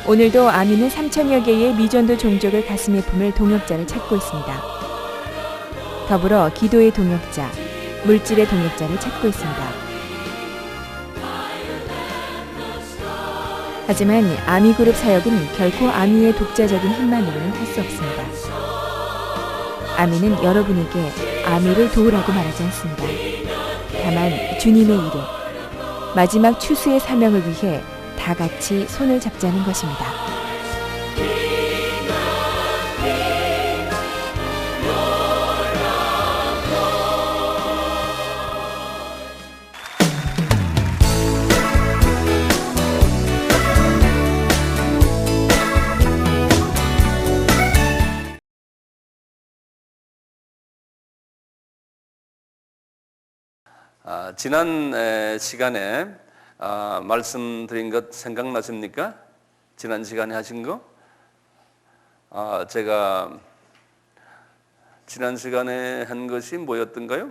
오늘도 아미는 3천여 개의 미전도 종족을 가슴에 품을 동역자를 찾고 있습니다. 더불어 기도의 동역자, 물질의 동역자를 찾고 있습니다. 하지만 아미그룹 사역은 결코 아미의 독자적인 힘만으로는 할 수 없습니다. 아미는 여러분에게 아미를 도우라고 말하지 않습니다. 다만 주님의 일에, 마지막 추수의 사명을 위해 다 같이 손을 잡자는 것입니다. 지난 시간에 말씀드린 것 생각나십니까? 지난 시간에 하신 거? 제가 지난 시간에 한 것이 뭐였던가요?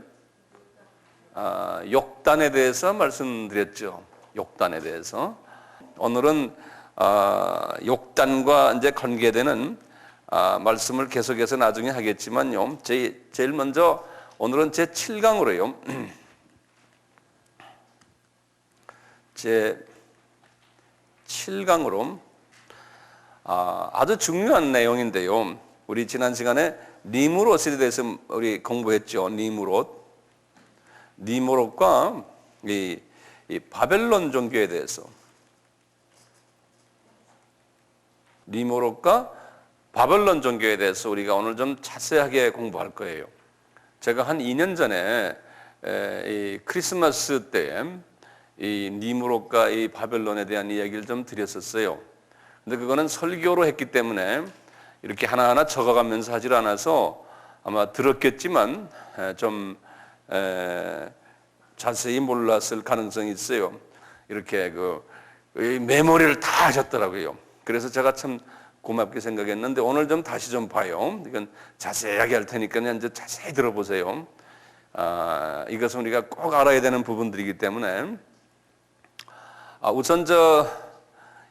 욕단에 대해서 말씀드렸죠. 욕단에 대해서. 오늘은 욕단과 이제 관계되는 말씀을 계속해서 나중에 하겠지만요. 제일 먼저 오늘은 제 7강으로요. 제 7강으로 아주 중요한 내용인데요. 우리 지난 시간에 니무롯에 대해서 우리 공부했죠. 니무롯과 이 바벨론 종교에 대해서, 니무롯과 바벨론 종교에 대해서 우리가 오늘 좀 자세하게 공부할 거예요. 제가 한 2년 전에 이 크리스마스 때 이 니무롯과 이 바벨론에 대한 이야기를 좀 드렸었어요. 근데 그거는 설교로 했기 때문에 이렇게 하나하나 적어가면서 하질 않아서 아마 들었겠지만 좀 자세히 몰랐을 가능성이 있어요. 이렇게 메모리를 다 하셨더라고요. 그래서 제가 참 고맙게 생각했는데 오늘 좀 다시 좀 봐요. 이건 자세하게 할 테니까 이제 자세히 들어보세요. 이것은 우리가 꼭 알아야 되는 부분들이기 때문에 우선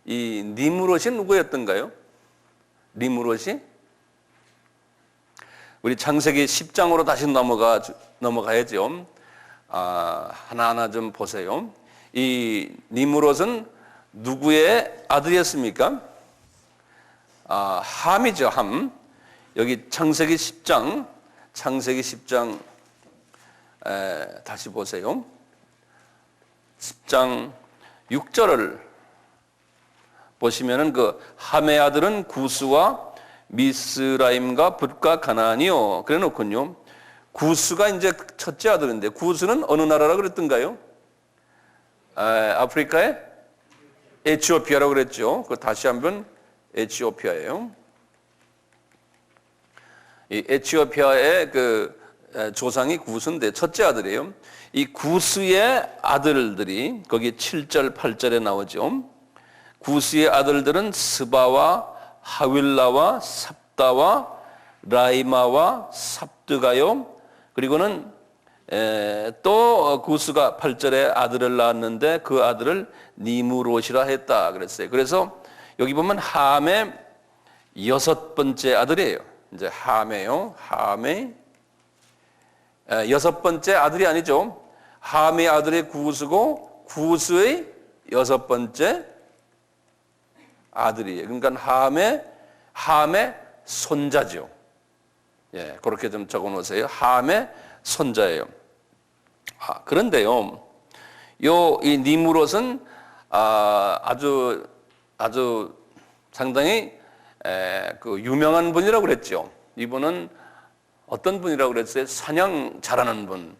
이 니무롯이 누구였던가요? 니무롯이 우리 창세기 10장으로 다시 넘어가야죠. 하나하나 좀 보세요. 이 니무롯은 누구의 아들이었습니까? 함이죠, 함. 여기 창세기 10장 다시 보세요. 10장 6절을 보시면은 그 함의 아들은 구스와 미스라임과 붓과 가나안이요. 그래 놓군요. 구스가 이제 첫째 아들인데 구스는 어느 나라라 그랬던가요? 아프리카의 에티오피아라고 그랬죠. 그 다시 한번 에티오피아예요. 이 에티오피아의 그 조상이 구스인데 첫째 아들이에요. 이 구스의 아들들이 거기 7절, 8절에 나오죠. 구스의 아들들은 스바와 하윌라와 삽다와 라이마와 삽드가요. 그리고는 또 구스가 8절에 아들을 낳았는데 그 아들을 니무롯이라 했다 그랬어요. 그래서 여기 보면 함의 6번째 아들이에요. 이제 함의 6번째 아들이 아니죠. 함의 아들이 구스고 구스의 6번째 아들이에요. 그러니까 함의 손자죠. 예, 그렇게 좀 적어 놓으세요. 함의 손자예요. 그런데요, 이 니무롯은 아주 상당히 그 유명한 분이라고 그랬죠. 이분은 어떤 분이라고 그랬어요? 사냥 잘하는 분.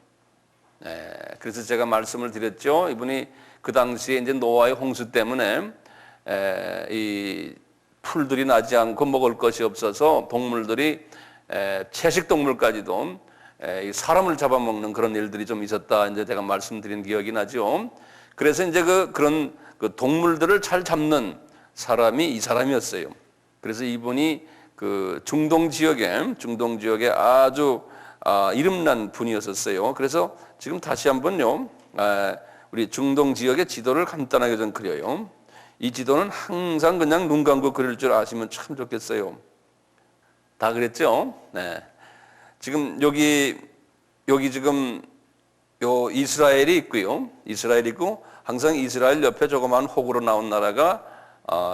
그래서 제가 말씀을 드렸죠. 이분이 그 당시에 이제 노아의 홍수 때문에 이 풀들이 나지 않고 먹을 것이 없어서 동물들이 채식 동물까지도 사람을 잡아먹는 그런 일들이 좀 있었다. 이제 제가 말씀드린 기억이 나죠. 그래서 이제 그런 동물들을 잘 잡는 사람이 이 사람이었어요. 그래서 이분이 그 중동 지역에 아주 이름난 분이었었어요. 그래서 지금 다시 한번요, 우리 중동 지역의 지도를 간단하게 좀 그려요. 이 지도는 항상 그냥 눈 감고 그릴 줄 아시면 참 좋겠어요. 다 그랬죠? 네. 지금 여기 지금 요 이스라엘이 있고요. 이스라엘이 있고 항상 이스라엘 옆에 조그마한 호구로 나온 나라가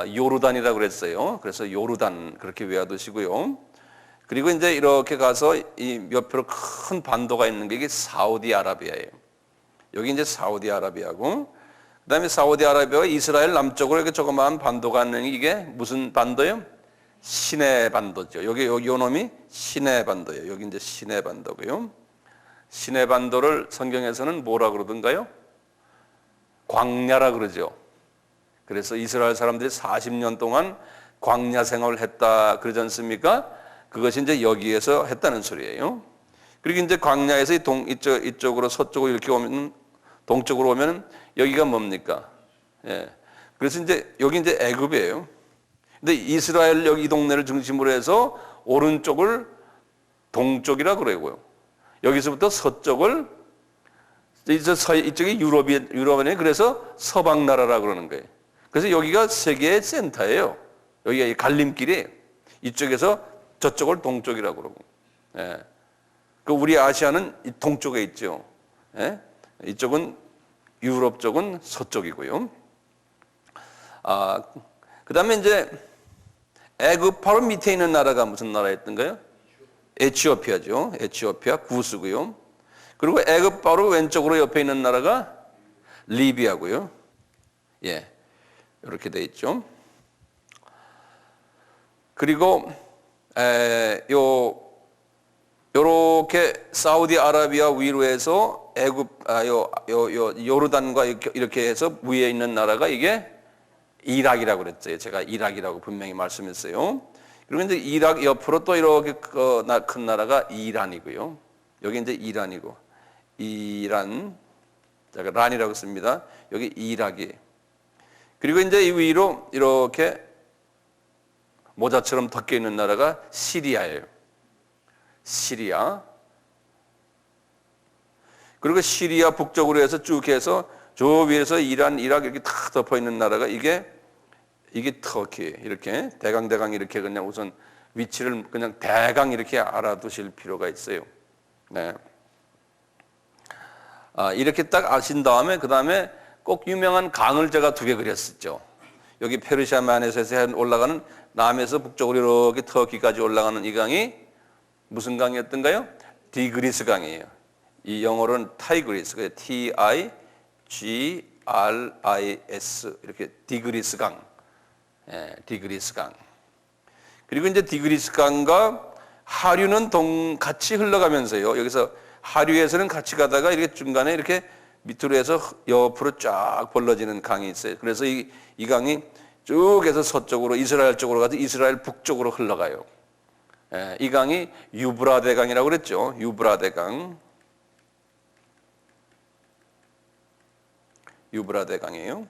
요르단이라고 그랬어요. 그래서 요르단 그렇게 외워두시고요. 그리고 이제 이렇게 가서 이 옆으로 큰 반도가 있는 게 이게 사우디아라비아예요. 여기 이제 사우디아라비아고, 그다음에 사우디아라비아가 이스라엘 남쪽으로 이렇게 조그마한 반도가 있는 이게 무슨 반도예요? 시내 반도죠. 여기 요 놈이 시내 반도예요. 여기 이제 시내 반도고요. 시내 반도를 성경에서는 뭐라 그러던가요? 광야라 그러죠. 그래서 이스라엘 사람들이 40년 동안 광야 생활을 했다 그러지 않습니까? 그것이 이제 여기에서 했다는 소리예요. 그리고 이제 광야에서 이쪽으로 서쪽으로 이렇게 오면, 동쪽으로 오면 여기가 뭡니까? 예. 그래서 이제 여기 이제 애굽이에요. 근데 이스라엘 여기 이 동네를 중심으로 해서 오른쪽을 동쪽이라 그러고요. 여기서부터 서쪽을 이쪽이 유럽이네. 그래서 서방 나라라 그러는 거예요. 그래서 여기가 세계의 센터예요. 여기가 갈림길이에요. 이쪽에서 저쪽을 동쪽이라고 그러고. 예. 그 우리 아시아는 이 동쪽에 있죠. 예? 이쪽은 유럽 쪽은 서쪽이고요. 그다음에 이제 애굽 바로 밑에 있는 나라가 무슨 나라였던가요? 에티오피아죠. 에티오피아 구스고요. 그리고 애굽 바로 왼쪽으로 옆에 있는 나라가 리비아고요. 예, 이렇게 돼 있죠. 그리고 요렇게 사우디아라비아 위로해서 애굽 요르단과 이렇게 해서 위에 있는 나라가 이게 이락이라고 그랬어요. 제가 이락이라고 분명히 말씀했어요. 그리고 이제 이락 옆으로 또 이렇게 큰 나라가 이란이고요. 여기 이제 이란이고, 이란, 제가 란이라고 씁니다. 여기 이락이. 그리고 이제 이 위로 이렇게 모자처럼 덮여 있는 나라가 시리아예요. 시리아. 그리고 시리아 북쪽으로 해서 쭉 해서 저 위에서 이란, 이락 이렇게 다 덮어 있는 나라가 이게 터키. 이렇게 대강 이렇게 그냥 우선 위치를 그냥 대강 이렇게 알아두실 필요가 있어요. 네. 이렇게 딱 아신 다음에 그 다음에 꼭 유명한 강을 제가 2개 그렸었죠. 여기 페르시아 만에서 올라가는 남에서 북쪽으로 이렇게 터키까지 올라가는 이 강이 무슨 강이었던가요? 디그리스 강이에요. 이 영어로는 타이그리스, T-I-G-R-I-S 이렇게 디그리스 강, 디그리스 강. 그리고 이제 디그리스 강과 하류는 같이 흘러가면서요. 여기서 하류에서는 같이 가다가 이렇게 중간에 이렇게 밑으로 해서 옆으로 쫙 벌어지는 강이 있어요. 그래서 이 강이 쭉 해서 서쪽으로 이스라엘 쪽으로 가서 이스라엘 북쪽으로 흘러가요. 이 강이 유브라데 강이라고 그랬죠. 유브라데 강. 유브라데 강이에요.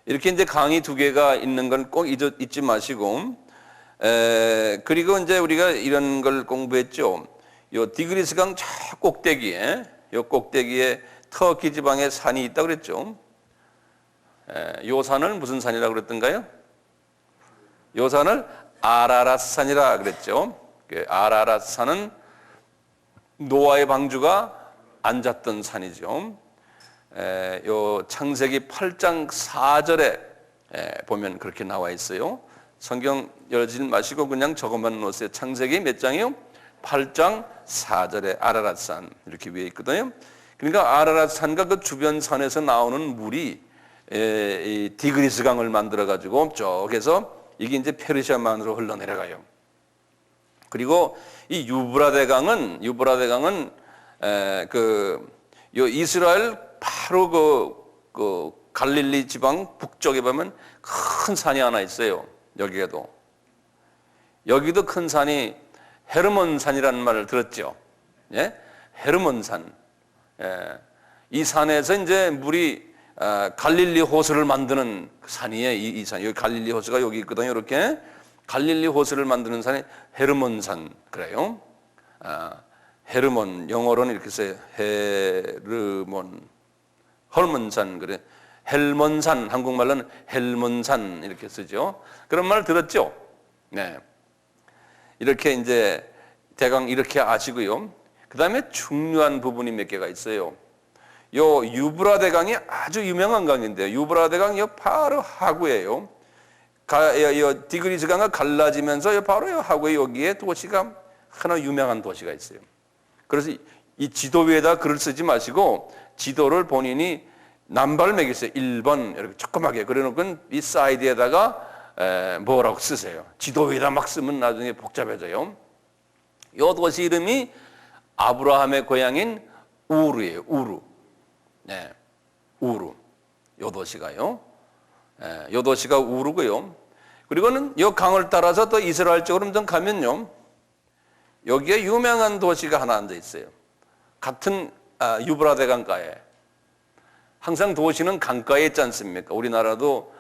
이렇게 이제 강이 2개가 있는 건 꼭 잊지 마시고, 그리고 이제 우리가 이런 걸 공부했죠. 요 디그리스 강 저 꼭대기에, 터키 지방에 산이 있다고 그랬죠. 요 산을 무슨 산이라고 그랬던가요? 요 산을 아라랏 산이라 그랬죠. 아라랏 산은 노아의 방주가 앉았던 산이죠. 요 창세기 8장 4절에 보면 그렇게 나와 있어요. 성경 열지 마시고 그냥 적어만 놓으세요. 창세기 몇 장이요? 8장 4절에 아라랏 산 이렇게 위에 있거든요. 그러니까 아라랏 산과 그 주변 산에서 나오는 물이 이 디그리스 강을 만들어 가지고 쪽에서 이게 이제 페르시아만으로 흘러내려가요. 그리고 이 유브라데 강은 요 이스라엘 바로 그 갈릴리 지방 북쪽에 보면 큰 산이 하나 있어요. 여기도 큰 산이 헤르몬 산이라는 말을 들었죠. 예? 헤르몬 산. 이 산에서 이제 물이 갈릴리 호수를 만드는 산이에요. 이 산. 여기 갈릴리 호수가 여기 있거든요. 이렇게 갈릴리 호수를 만드는 산이 헤르몬 산 그래요. 헤르몬 영어로는 이렇게 써요. 헤르몬. 헐몬산, 그래. 헬몬산, 한국말로는 헬몬산 이렇게 쓰죠. 그런 말 들었죠? 네. 이렇게 이제 대강 이렇게 아시고요. 그 다음에 중요한 부분이 몇 개가 있어요. 요 유브라데강이 아주 유명한 강인데요. 유브라데강이 바로 하구예요. 디그리스강과 갈라지면서 바로 요 하구의 여기에 도시가 하나 유명한 도시가 있어요. 그래서 이 지도 위에다 글을 쓰지 마시고 지도를 본인이 남발 매겼어요. 1번 이렇게 조그맣게 그래놓고 이 사이드에다가 뭐라고 쓰세요. 지도 위에다 막 쓰면 나중에 복잡해져요. 요 도시 이름이 아브라함의 고향인 우르예요. 우르. 네, 우르. 요 도시가요. 요 도시가 우르고요. 그리고는 요 강을 따라서 또 이스라엘 쪽으로 좀 가면요. 여기에 유명한 도시가 하나 앉아 있어요. 같은 유브라데 강가에. 항상 도시는 강가에 있지 않습니까? 우리나라도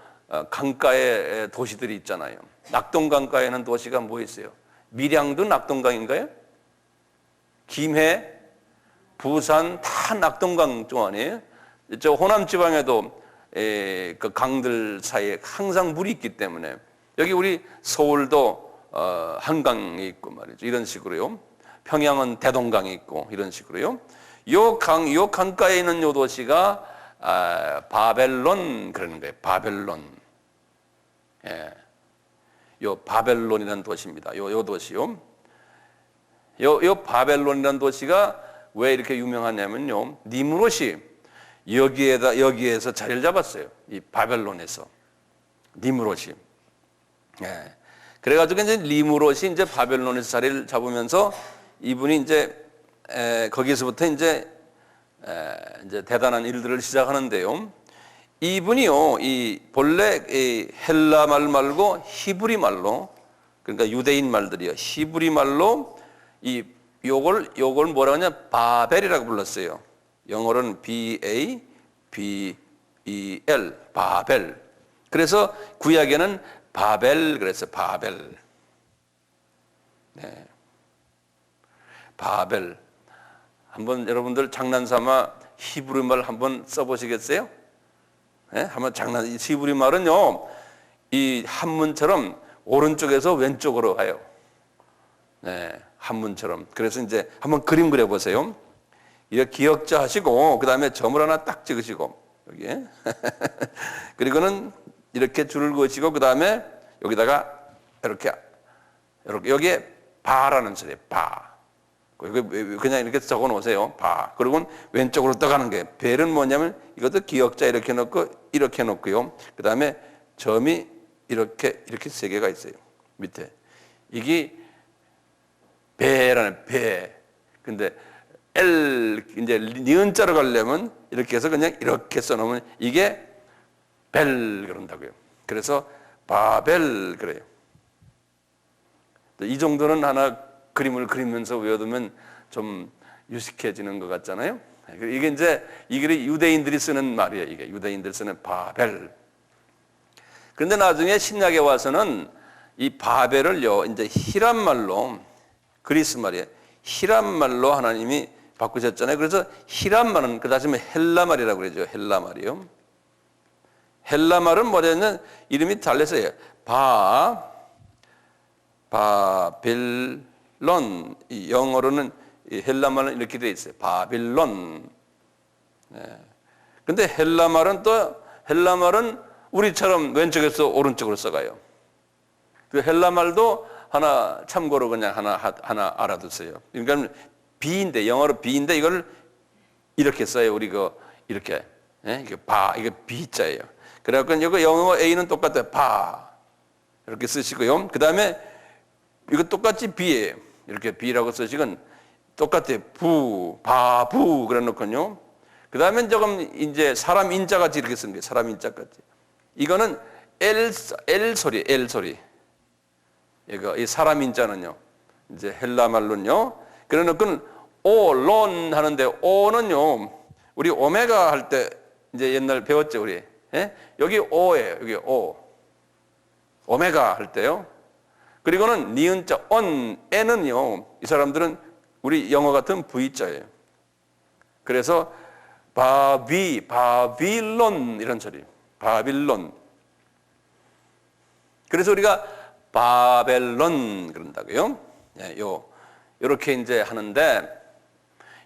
강가에 도시들이 있잖아요. 낙동강가에는 도시가 뭐 있어요? 밀양도 낙동강인가요? 김해, 부산 다 낙동강 쪽 아니에요? 저 호남 지방에도 그 강들 사이에 항상 물이 있기 때문에 여기 우리 서울도 한강이 있고 말이죠. 이런 식으로요. 평양은 대동강이 있고 이런 식으로요. 요 강가에 있는 요 도시가 바벨론 그러는 거예요. 바벨론. 예. 요 바벨론이라는 도시입니다. 요 도시요. 요 바벨론이라는 도시가 왜 이렇게 유명하냐면요. 니무롯이 여기에서 자리를 잡았어요. 이 바벨론에서. 니무롯이. 예. 그래가지고 이제 니무롯이 이제 바벨론에서 자리를 잡으면서 이분이 이제 거기서부터 이제 대단한 일들을 시작하는데요. 이분이요, 본래 헬라 말 말고 히브리 말로, 그러니까 유대인 말들이요. 히브리 말로 요걸 뭐라고 하냐? 바벨이라고 불렀어요. 영어로는 B-A-B-E-L, 바벨. 그래서 구약에는 바벨 그랬어요. 바벨. 네. 바벨. 한번 여러분들 장난삼아 히브리 말 한번 써보시겠어요? 네? 한번 히브리 말은요, 이 한문처럼 오른쪽에서 왼쪽으로 가요. 네, 한문처럼. 그래서 이제 한번 그림 그려보세요. 이렇게 기역자 하시고, 그 다음에 점을 하나 딱 찍으시고, 여기에. 그리고는 이렇게 줄을 그으시고, 그 다음에 여기다가 이렇게, 여기에 바라는 소리예요. 바. 그냥 이렇게 적어 놓으세요. 바. 그리고 왼쪽으로 떠가는 게. 벨은 뭐냐면 이것도 기역자 이렇게 놓고 이렇게 놓고요. 그 다음에 점이 이렇게 세 개가 있어요. 밑에. 이게 배라는 배. 근데 L 이제 니은자로 가려면 이렇게 해서 그냥 이렇게 써놓으면 이게 벨 그런다고요. 그래서 바벨 그래요. 이 정도는 하나 그림을 그리면서 외워두면 좀 유식해지는 것 같잖아요. 이게 유대인들이 쓰는 말이에요. 이게 유대인들 쓰는 바벨. 그런데 나중에 신약에 와서는 이 바벨을요, 이제 히람 말로, 그리스 말이에요. 히람 말로 하나님이 바꾸셨잖아요. 그래서 히람 말은 그 다음에 헬라 말이라고 그러죠. 헬라 말이요. 헬라 말은 뭐냐면 이름이 달렸어요. 바벨론. 이 영어로는 헬라 말은 이렇게 되어 있어요. 바빌론. 네. 근데 헬라 말은 우리처럼 왼쪽에서 오른쪽으로 써가요. 그 헬라 말도 하나 참고로 그냥 하나 알아두세요. 그러니까 B인데, 영어로 B인데 이걸 이렇게 써요. 우리 이렇게. 예? 이게 B자예요. 그래갖고 여기 영어 A는 똑같아요. 이렇게 쓰시고요. 그 다음에 이거 똑같이 B예요. 이렇게 B라고 쓰시건 똑같아요. 부 그래 놓고요. 그 다음에 조금 이제 사람 인자 같이 이렇게 쓴 거예요. 사람 인자 같이. 이거는 L 소리, L 소리. 이 사람 인자는요. 이제 헬라 말로는요. 그래 놓고는 론 하는데 오는요. 우리 오메가 할 때 이제 옛날 배웠죠, 우리. 예? 여기 오예요. 여기 오. 오메가 할 때요. 그리고는 니은자, N은요, 이 사람들은 우리 영어 같은 V자예요. 그래서 바빌론 이런 소리. 바빌론. 그래서 우리가 바벨론 그런다고요. 예, 요렇게 이제 하는데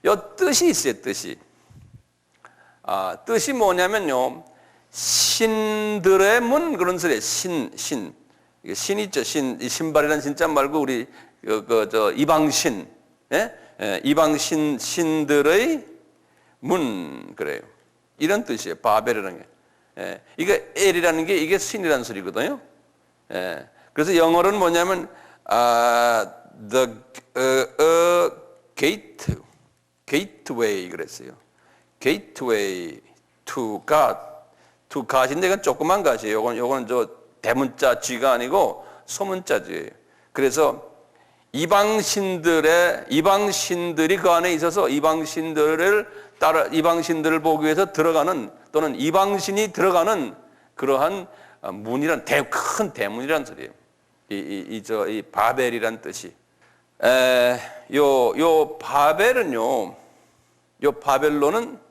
요 뜻이 있어요, 뜻이. 뜻이 뭐냐면요. 신들의 문 그런 소리예요. 신. 이게 신 있죠. 이 신발이라는 진짜 말고 우리 이방신. 예? 예, 이방신 신들의 문 그래요. 이런 뜻이에요. 바벨이라는 게. 예, 이게 엘이라는 게 이게 신이라는 소리거든요. 예, 그래서 영어로는 뭐냐면 the gateway 그랬어요. gateway to God. to God인데 이건 조그만 God이에요. 요건 저 대문자 G가 아니고 소문자 G예요. 그래서 이방신들이 그 안에 있어서 이방신들을 보기 위해서 들어가는 또는 이방신이 들어가는 그러한 문이란 큰 대문이란 소리예요. 이 바벨이란 뜻이. 요 바벨은요. 요 바벨론은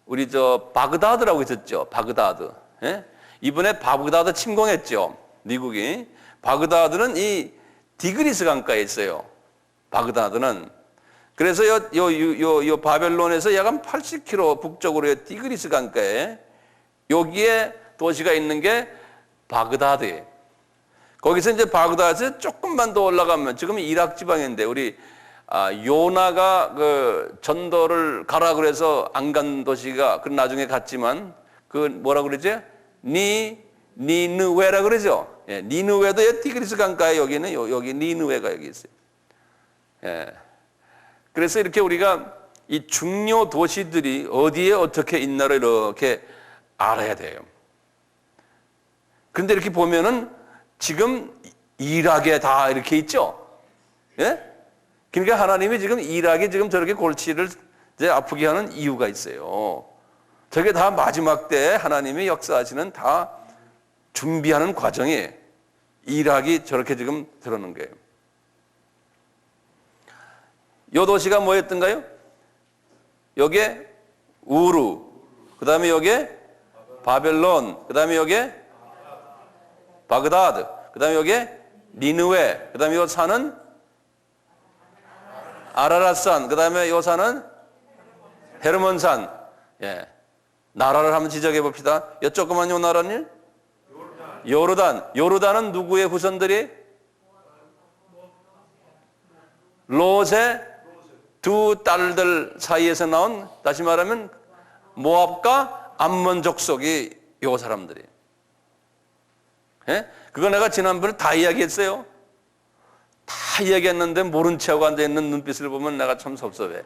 우리 바그다드라고 있었죠. 바그다드. 예? 이번에 바그다드 침공했죠. 미국이. 바그다드는 이 디그리스 강가에 있어요. 바그다드는. 그래서 요 바벨론에서 약 한 80km 북쪽으로 디그리스 강가에 여기에 도시가 있는 게 바그다드예요. 거기서 이제 바그다드에서 조금만 더 올라가면 지금 이락 지방인데 우리 요나가 그 전도를 가라 그래서 안 간 도시가 그 나중에 갔지만 그 뭐라 그러지? 니느웨라 그러죠. 예, 니느웨도 티그리스 강가에 여기는 여기 니느웨가 여기 있어요. 예. 그래서 이렇게 우리가 이 중요 도시들이 어디에 어떻게 있나를 이렇게 알아야 돼요. 그런데 이렇게 보면은 지금 이락에 다 이렇게 있죠. 예? 그러니까 하나님이 지금 이락에 지금 저렇게 골치를 이제 아프게 하는 이유가 있어요. 저게 다 마지막 때 하나님이 역사하시는 다 준비하는 과정에 이락이 저렇게 지금 들어오는 거예요. 요 도시가 뭐였던가요? 여기에 우루, 그 다음에 여기에 바벨론, 그 다음에 여기에 바그다드, 그 다음에 여기에 니느웨, 그 다음에 요 산은 아라랏산, 그 다음에 요 산은 헤르몬산. 예. 나라를 한번 지적해 봅시다. 요 조그만 요 나라는 요르단. 요르단은 누구의 후손들이? 롯의 두 딸들 사이에서 나온, 다시 말하면 모압과 암몬 족속이 요 사람들이에요. 예? 그거 내가 지난번에 다 이야기했어요. 다 이야기했는데 모른 체하고 앉아있는 눈빛을 보면 내가 참 섭섭해.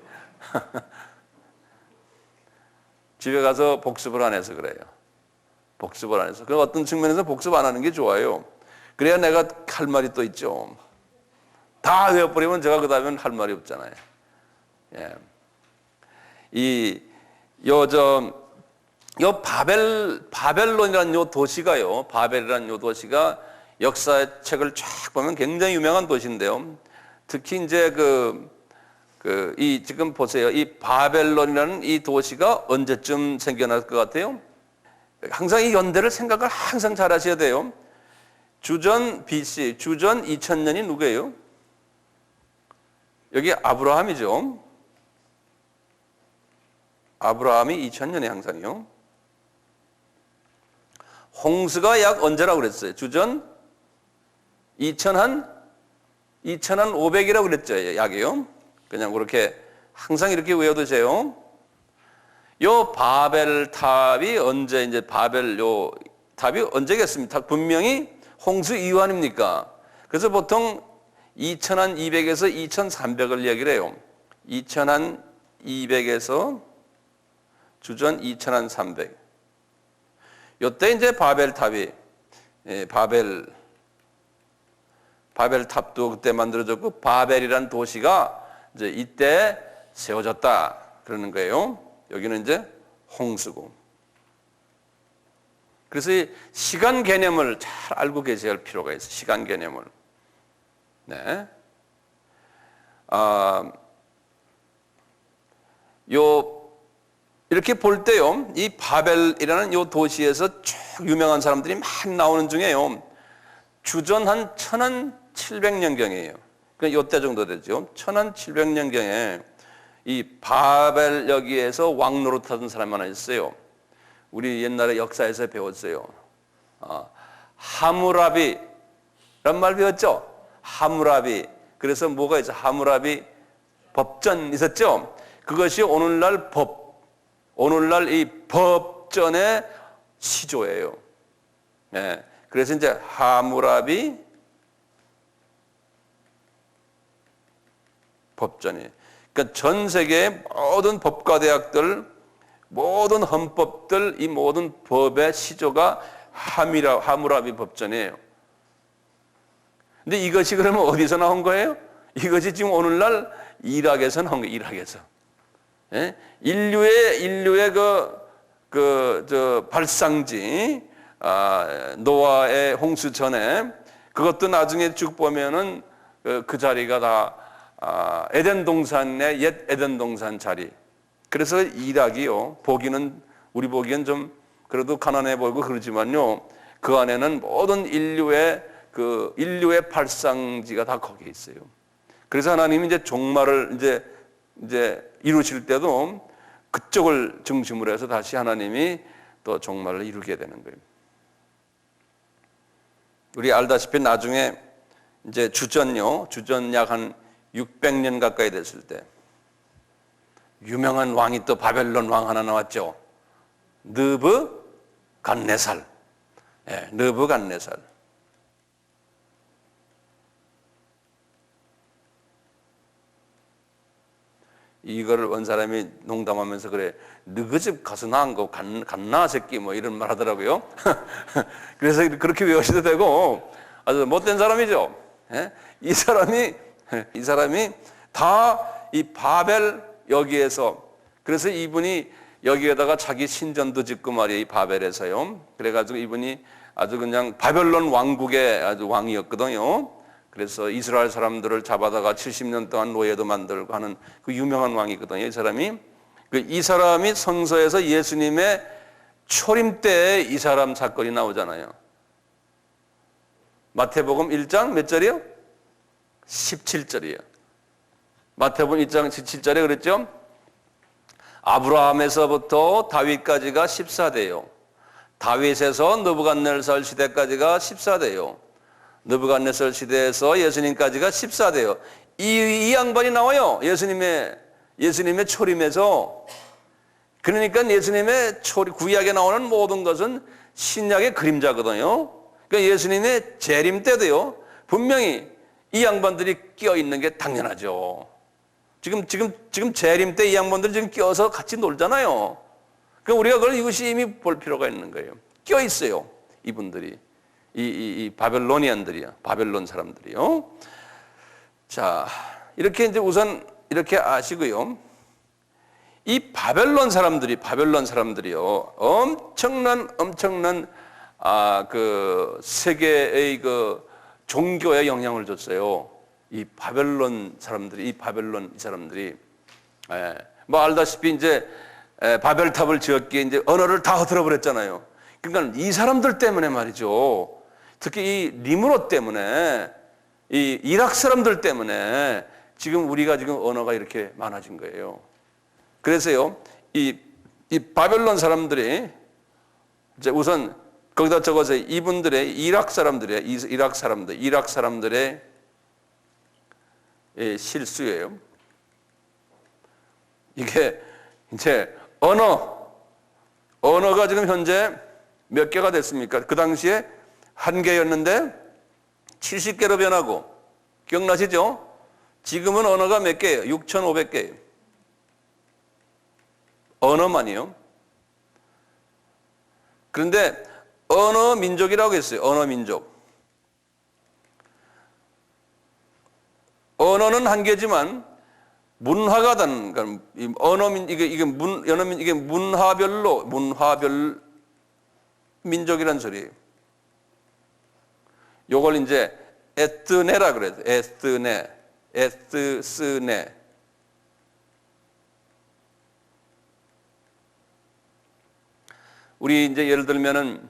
집에 가서 복습을 안 해서 그래요. 복습을 안 해서. 그 어떤 측면에서 복습 안 하는 게 좋아요. 그래야 내가 할 말이 또 있죠. 다 외워버리면 제가 그 다음엔 할 말이 없잖아요. 예. 바벨론이라는 요 도시가요. 바벨이라는 요 도시가 역사의 책을 쫙 보면 굉장히 유명한 도시인데요. 특히 이제 지금 보세요. 이 바벨론이라는 이 도시가 언제쯤 생겨날 것 같아요? 항상 이 연대를 생각을 항상 잘 하셔야 돼요. 주전 BC, 주전 2000년이 누구예요? 여기 아브라함이죠. 아브라함이 2000년에 항상이요. 홍수가 약 언제라고 그랬어요? 주전 2500이라고 그랬죠. 약이요. 그냥 그렇게 항상 이렇게 외워두세요. 요 바벨탑이 언제 이제 요 탑이 언제겠습니까? 분명히 홍수 이후 아닙니까? 그래서 보통 2200에서 2300을 얘기를 해요. 2200에서 주전 2300. 요때 이제 바벨탑이 바벨탑도 그때 만들어졌고 바벨이란 도시가 이제 이때 세워졌다 그러는 거예요. 여기는 이제 홍수고. 그래서 이 시간 개념을 잘 알고 계셔야 할 필요가 있어요. 시간 개념을. 네. 이렇게 볼 때요, 이 바벨이라는 이 도시에서 쭉 유명한 사람들이 많이 나오는 중에요, 주전 한 1700년경이에요. 그러니까 이때 정도 되죠. 1700년경에 이 바벨 여기에서 왕 노릇하던 사람이 하나 있어요. 우리 옛날에 역사에서 배웠어요. 하무라비란 말 배웠죠? 하무라비. 그래서 뭐가 있어? 하무라비 법전 있었죠? 그것이 오늘날 오늘날 이 법전의 시조예요. 네. 그래서 이제 하무라비 법전이. 그러니까 전 세계의 모든 법과대학들, 모든 헌법들, 이 모든 법의 시조가 하무라비 법전이에요. 근데 이것이 그러면 어디서 나온 거예요? 이것이 지금 오늘날 이락에서 나온 거예요. 이락에서. 예? 인류의 발상지, 노아의 홍수 전에, 그것도 나중에 쭉 보면은 그 자리가 다 에덴 동산의 옛 에덴 동산 자리. 그래서 이락이요, 우리 보기엔 좀 그래도 가난해 보이고 그러지만요, 그 안에는 모든 인류의 발상지가 다 거기에 있어요. 그래서 하나님이 이제 종말을 이제 이루실 때도 그쪽을 중심으로 해서 다시 하나님이 또 종말을 이루게 되는 거예요. 우리 알다시피 나중에 이제 주전 약 한 600년 가까이 됐을 때 유명한 왕이 또 바벨론 왕 하나 나왔죠. 느부갓네살. 예, 느부갓네살. 이거를 원 사람이 농담하면서 그래, 너그 집 가서 낳은 거 갔나 새끼 뭐 이런 말 하더라고요. 그래서 그렇게 외우셔도 되고, 아주 못된 사람이죠. 예? 이 사람이 다 이 바벨 여기에서, 그래서 이분이 여기에다가 자기 신전도 짓고 말이에요, 이 바벨에서요. 그래가지고 이분이 아주 그냥 바벨론 왕국의 아주 왕이었거든요. 그래서 이스라엘 사람들을 잡아다가 70년 동안 노예도 만들고 하는 그 유명한 왕이거든요, 이 사람이. 이 사람이 성서에서 예수님의 초림 때에 이 사람 사건이 나오잖아요. 마태복음 1장 몇 절이요? 17절이에요. 마태복음 1장 17절에 그랬죠? 아브라함에서부터 다윗까지가 14대요. 다윗에서 느부갓네살 시대까지가 14대요. 느부갓네살 시대에서 예수님까지가 14대요. 이 양반이 나와요. 예수님의 초림에서. 그러니까 예수님의 구약에 나오는 모든 것은 신약의 그림자거든요. 그러니까 예수님의 재림 때도요, 분명히 이 양반들이 끼어 있는 게 당연하죠. 지금 재림 때 이 양반들이 지금 끼어서 같이 놀잖아요. 그러니까 우리가 그걸 유심히 볼 필요가 있는 거예요. 끼어 있어요, 이분들이. 이 바벨로니안들이요, 바벨론 사람들이요. 자, 이렇게 이제 우선 이렇게 아시고요. 이 바벨론 사람들이요, 엄청난 그 세계의 그 종교에 영향을 줬어요. 이 바벨론 사람들이. 뭐 알다시피 이제 바벨탑을 지었기에 이제 언어를 다 허들어 버렸잖아요. 그러니까 이 사람들 때문에 말이죠. 특히 이 니므롯 때문에, 이 이락 사람들 때문에 지금 우리가 지금 언어가 이렇게 많아진 거예요. 그래서요, 이 바벨론 사람들이 이제 우선 거기다 적어서 이분들의 이락 사람들의 실수예요. 이게 이제 언어가 지금 현재 몇 개가 됐습니까? 그 당시에 한 개였는데 70개로 변하고, 기억나시죠? 지금은 언어가 몇 개예요? 6,500개예요. 언어만이요. 그런데 언어 민족이라고 했어요. 언어 민족. 언어는 한 개지만 문화가 다른, 그러니까 이게 문화별 민족이란 소리예요. 요걸 이제 에스네라 그래요. 에스네. 우리 이제 예를 들면은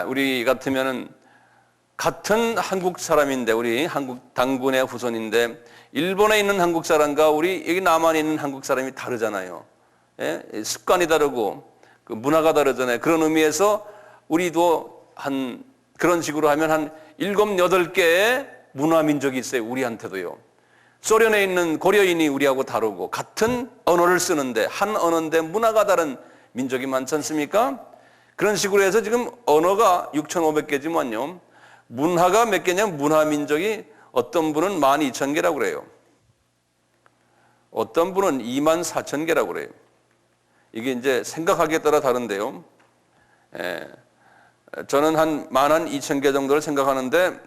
우리 같으면은 같은 한국 사람인데, 우리 한국 당군의 후손인데 일본에 있는 한국 사람과 우리 여기 남한에 있는 한국 사람이 다르잖아요. 예? 습관이 다르고 그 문화가 다르잖아요. 그런 의미에서 우리도 한 그런 식으로 하면 한 7, 8개의 문화 민족이 있어요. 우리한테도요. 소련에 있는 고려인이 우리하고 다르고 같은 언어를 쓰는데 한 언어인데 문화가 다른 민족이 많지 않습니까? 그런 식으로 해서 지금 언어가 6,500개지만요. 문화가 몇 개냐면 문화 민족이 어떤 분은 12,000개라고 그래요. 어떤 분은 24,000개라고 그래요. 이게 이제 생각하기에 따라 다른데요. 저는 한 12,000개 정도를 생각하는데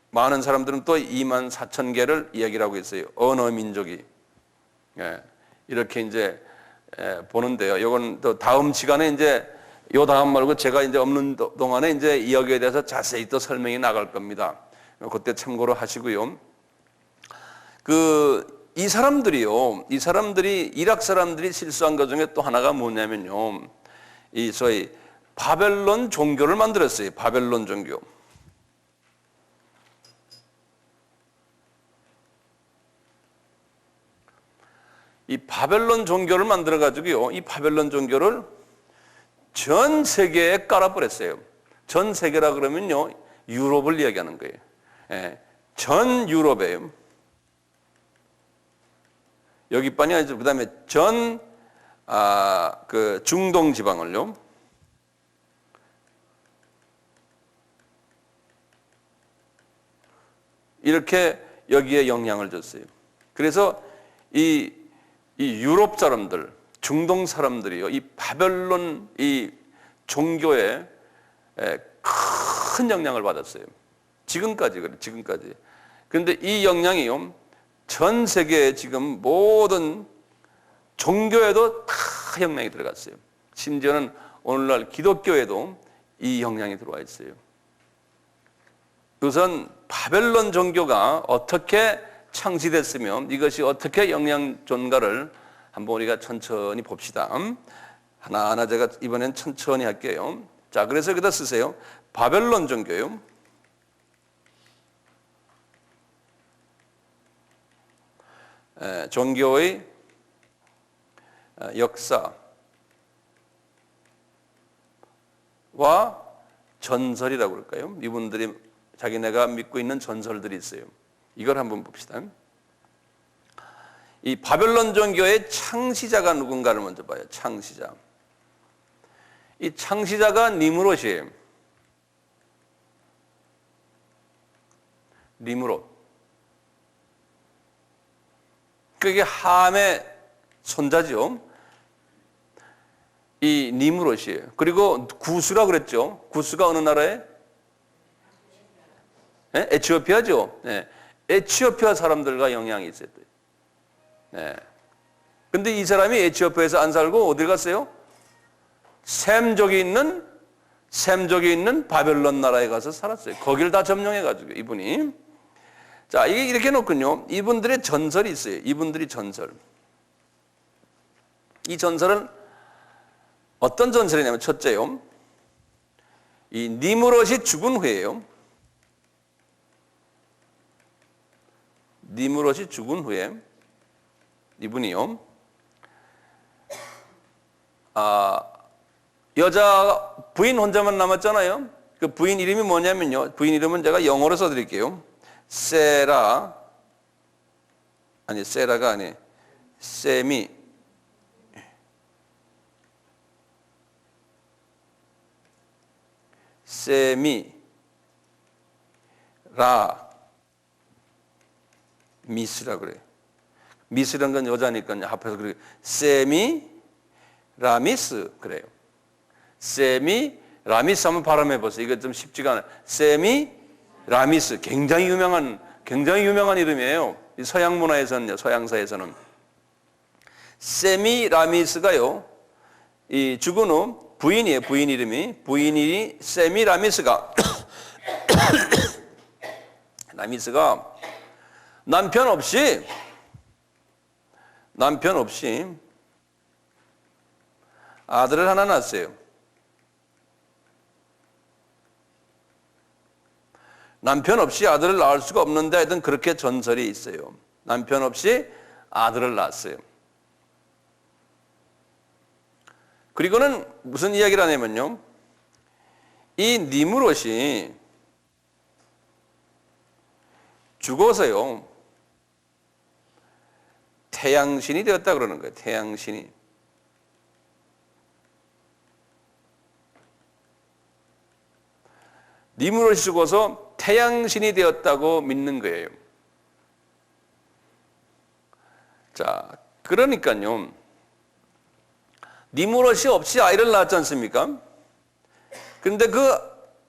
많은 사람들은 또 24,000개를 이야기를 하고 있어요. 언어 민족이. 이렇게 이제 보는데요. 이건 또 다음 시간에 이제 요 다음 말고 제가 이제 없는 동안에 이제 이 여기에 대해서 자세히 또 설명이 나갈 겁니다. 그때 참고로 하시고요. 이 사람들이 이락 사람들이 실수한 것 중에 또 하나가 뭐냐면요. 이 소위 바벨론 종교를 만들었어요. 바벨론 종교. 이 바벨론 종교를 만들어 가지고요. 이 바벨론 종교를 전 세계에 깔아버렸어요. 전 세계라 그러면요. 유럽을 이야기하는 거예요. 전 유럽에요. 여기뿐이 아니죠. 그 다음에 그 중동 지방을요. 이렇게 여기에 영향을 줬어요. 그래서 이 유럽 사람들, 중동 사람들이요, 이 바벨론 이 종교에 큰 영향을 받았어요. 지금까지 그래, 지금까지. 그런데 이 영향이요, 전 세계에 지금 모든 종교에도 다 영향이 들어갔어요. 심지어는 오늘날 기독교에도 이 영향이 들어와 있어요. 우선 바벨론 종교가 어떻게 창시됐으며 이것이 어떻게 영향 존가를 한번 우리가 천천히 봅시다. 하나하나 제가 이번엔 천천히 할게요. 자, 그래서 여기다 쓰세요. 바벨론 종교요. 종교의 역사와 전설이라고 그럴까요? 이분들이 자기네가 믿고 있는 전설들이 있어요. 이걸 한번 봅시다. 이 바벨론 종교의 창시자가 누군가를 먼저 봐요. 창시자. 이 창시자가 니므롯이에요. 니므롯. 그게 함의 손자죠. 이 니므롯이에요. 그리고 구스라 그랬죠. 구스가 어느 나라에? 네? 에티오피아죠. 네. 에티오피아 사람들과 영향이 있어요. 네. 근데 이 사람이 에티오피아에서 안 살고 어디 갔어요? 셈족이 있는 바벨론 나라에 가서 살았어요. 거기를 다 점령해가지고 이분이. 자, 이게 이렇게 놓군요. 이분들의 전설이 있어요. 이분들이 전설. 이 전설은 어떤 전설이냐면 첫째요. 이 니므롯이 죽은 후에요. 니므롯이 죽은 후에 이분이요. 여자 부인 혼자만 남았잖아요. 그 부인 이름이 뭐냐면요. 부인 이름은 제가 영어로 써드릴게요. 세라가 아니 미스라 그래요. 미스라는 건 여자니까요. 합해서 그래요. 세미라미스 그래요. 세미라미스 한번 발음해 보세요. 이거 좀 쉽지가 않아요. 세미라미스 굉장히 유명한 이름이에요. 서양 문화에서는요. 서양사에서는 세미라미스가요. 이 죽은 후 부인이에요. 부인 이름이 세미라미스가 라미스가 남편 없이 아들을 하나 낳았어요. 남편 없이 아들을 낳을 수가 없는데 하여튼 그렇게 전설이 있어요. 남편 없이 아들을 낳았어요. 그리고는 무슨 이야기를 하냐면요. 이 니므롯이 죽어서요. 태양신이 되었다 그러는 거예요. 태양신이. 니므롯이 죽어서 태양신이 되었다고 믿는 거예요. 자, 그러니까요. 니므롯이 없이 아이를 낳았지 않습니까? 그런데 그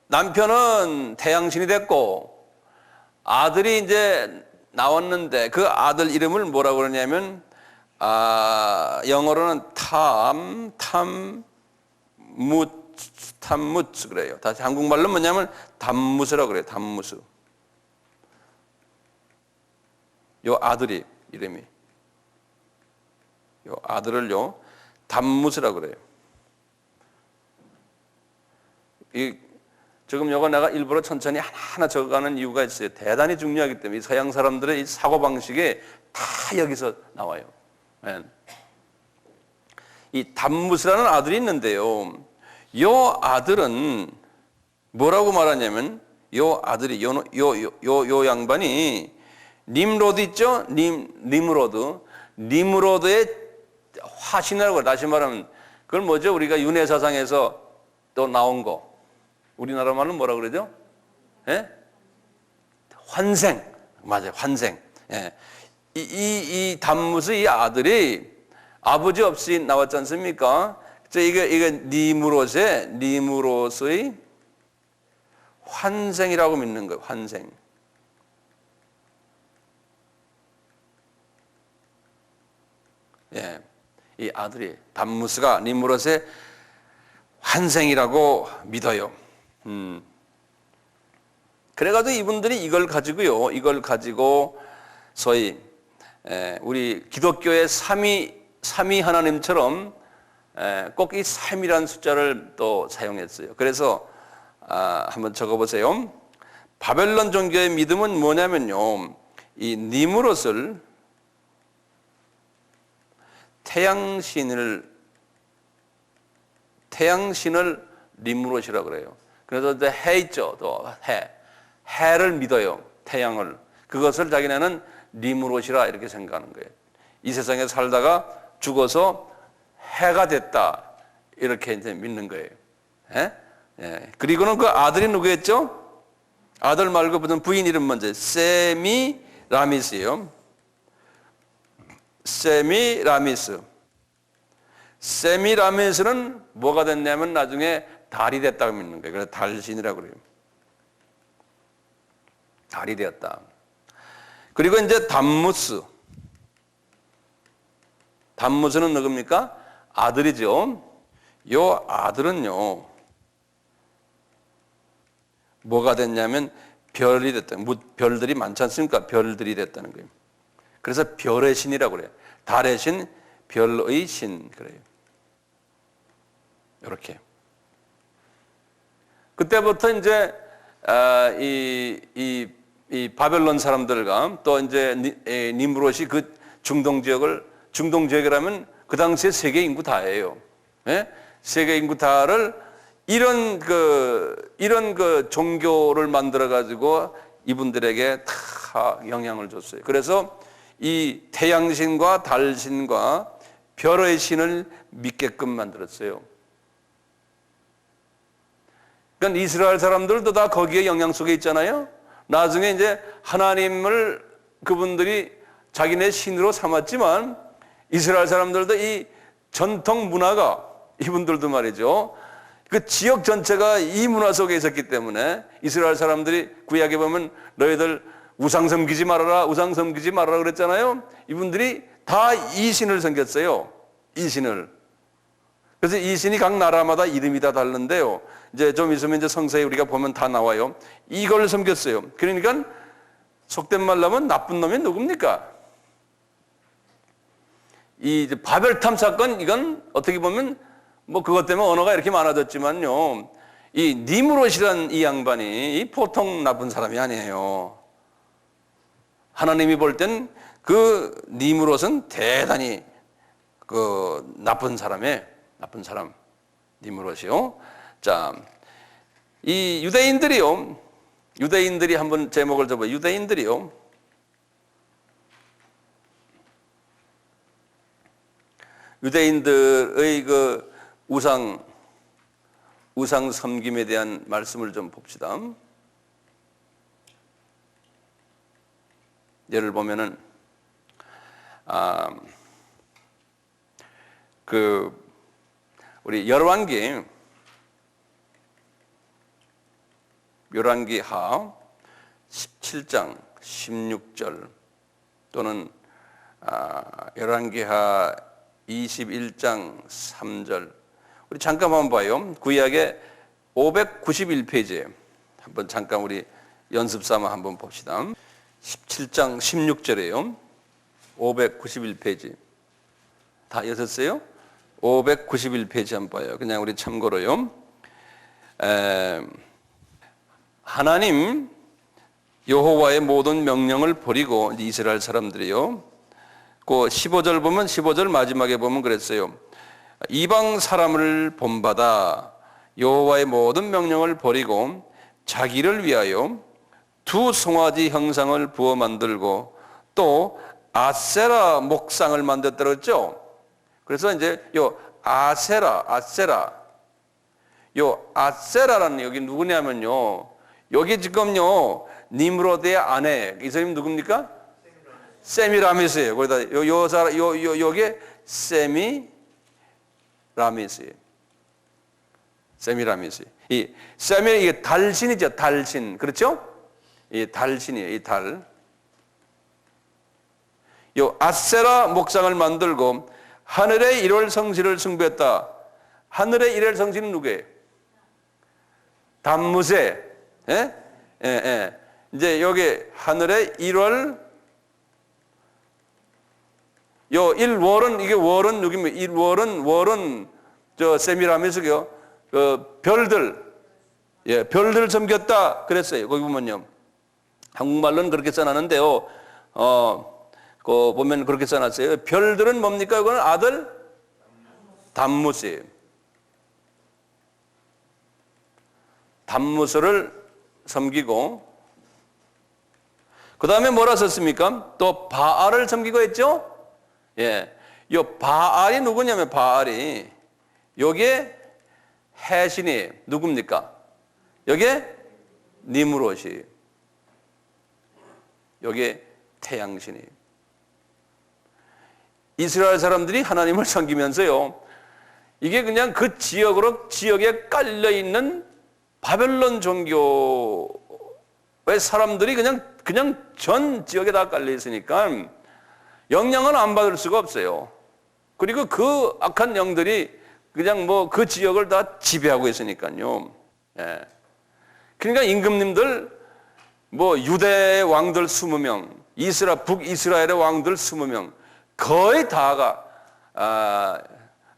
남편은 태양신이 됐고 아들이 이제 나왔는데 그 아들 이름을 뭐라고 그러냐면 영어로는 탐무스 그래요. 다시 한국말로 뭐냐면 담무스라고 그래요. 담무스. 요 아들이 이름이 요 아들을요 담무스라고 그래요. 지금 요거 내가 일부러 천천히 하나하나 적어가는 이유가 있어요. 대단히 중요하기 때문에 이 서양 사람들의 이 사고방식이 다 여기서 나와요. 이 담무스라는 아들이 있는데요. 요 아들은 뭐라고 말하냐면 요 아들이 요 양반이 님로드 있죠? 님로드의 화신이라고 해요. 다시 말하면 그걸 뭐죠? 우리가 윤회사상에서 또 나온 거. 우리나라 말은 뭐라 그러죠? 예? 환생. 맞아요. 환생. 예. 이 담무스 이 아들이 아버지 없이 나왔지 않습니까? 이게 니므롯의 환생이라고 믿는 거예요. 환생. 예. 이 아들이 담무스가 니므롯의 환생이라고 믿어요. 그래가지고 이분들이 이걸 가지고 소위 우리 기독교의 삼위 하나님처럼 꼭 이 3이라는 숫자를 또 사용했어요. 그래서 한번 적어보세요. 바벨론 종교의 믿음은 뭐냐면요. 이 니므롯을 태양신을 니므롯이라고 그래요. 그래서 이제 해 있죠. 또 해를 믿어요. 태양을. 그것을 자기네는 니므롯이라 이렇게 생각하는 거예요. 이 세상에 살다가 죽어서 해가 됐다. 이렇게 이제 믿는 거예요. 예? 예. 그리고는 그 아들이 누구였죠? 아들 말고 무슨 부인 이름 먼저 세미라미스예요. 세미라미스는 뭐가 됐냐면 나중에 달이 됐다고 믿는 거예요. 그래서 달신이라고 그래요. 달이 되었다. 그리고 이제 담무스는 누굽니까? 아들이죠. 요 아들은요, 뭐가 됐냐면 별이 됐다. 별들이 많지 않습니까? 별들이 됐다는 거예요. 그래서 별의 신이라고 그래요. 달의 신, 별의 신 그래요. 이렇게. 그때부터 이제 이 바벨론 사람들과 또 이제 니므롯이 그 중동 지역이라면 그 당시에 세계 인구 다예요. 예? 세계 인구 다를 이런 종교를 만들어 가지고 이분들에게 다 영향을 줬어요. 그래서 이 태양신과 달신과 별의 신을 믿게끔 만들었어요. 그러니까 이스라엘 사람들도 다 거기에 영향 속에 있잖아요. 나중에 이제 하나님을 그분들이 자기네 신으로 삼았지만 이스라엘 사람들도 이 전통 문화가 이분들도 말이죠. 그 지역 전체가 이 문화 속에 있었기 때문에 이스라엘 사람들이 구약에 보면 너희들 우상 섬기지 말아라 그랬잖아요. 이분들이 다 이 신을 섬겼어요. 이 신을. 그래서 이 신이 각 나라마다 이름이 다 다른데요. 이제 좀 있으면 이제 성서에 우리가 보면 다 나와요. 이걸 섬겼어요. 그러니까 속된 말로 하면 나쁜 놈이 누굽니까? 이 바벨탑 사건 이건 어떻게 보면 뭐 그것 때문에 언어가 이렇게 많아졌지만요. 이 니므롯이란 이 양반이 이 보통 나쁜 사람이 아니에요. 하나님이 볼 땐 그 니므롯은 대단히 그 나쁜 사람 니므롯이요. 자, 이 유대인들이 한번 제목을 줘봐요. 유대인들이요. 유대인들의 그 우상 섬김에 대한 말씀을 좀 봅시다. 예를 보면은 우리 열왕기하 17장 16절 또는 열왕기하 21장 3절 우리 잠깐 한번 봐요. 구약의 591페이지에 한번 잠깐 우리 연습 삼아 한번 봅시다. 17장 16절이에요. 591페이지 다 여셨어요? 591페이지 한번 봐요. 그냥 우리 참고로요. 하나님 여호와의 모든 명령을 버리고 이스라엘 사람들이요. 그 15절 보면 15절 마지막에 보면 그랬어요. 이방 사람을 본받아 여호와의 모든 명령을 버리고 자기를 위하여 두 송아지 형상을 부어 만들고 또 아세라 목상을 만들었다고 했죠. 그래서 이제 요 아세라라는 여기 누구냐면요. 여기 지금요 니므롯의 아내 이 사람이 누굽니까? 세미라미스예요. 거기다 요게 세미라미스. 이 세미 이게 달신이죠. 달신 그렇죠? 이 달신이에요. 이 달. 요 아세라 목상을 만들고 하늘의 일월 성신을 숭배했다. 하늘의 일월 성신은 누구예요? 담무세. 예? 이제 여기 하늘의 일월 요 일월은 이게 월은 누구입니까? 월은 저 세미라미스요. 별들. 예, 별들을 섬겼다 그랬어요. 거기 보면요. 한국말로는 그렇게 써놨는데요. 그 보면 그렇게 써놨어요. 별들은 뭡니까? 이거는 아들 담무스예요. 담무스를 섬기고 그 다음에 뭐라 썼습니까? 또 바알을 섬기고 했죠? 예, 요 바알이 누구냐면 바알이 요게 해신이 누굽니까? 요게 니므롯이 요게 태양신이 이스라엘 사람들이 하나님을 섬기면서요. 이게 그냥 그 지역에 깔려 있는 바벨론 종교의 사람들이 그냥 전 지역에 다 깔려 있으니까 영향을 안 받을 수가 없어요. 그리고 그 악한 영들이 그냥 뭐 그 지역을 다 지배하고 있으니까요. 예. 그러니까 임금님들 뭐 유대 왕들 20명, 북이스라엘의 왕들 20명 거의 다가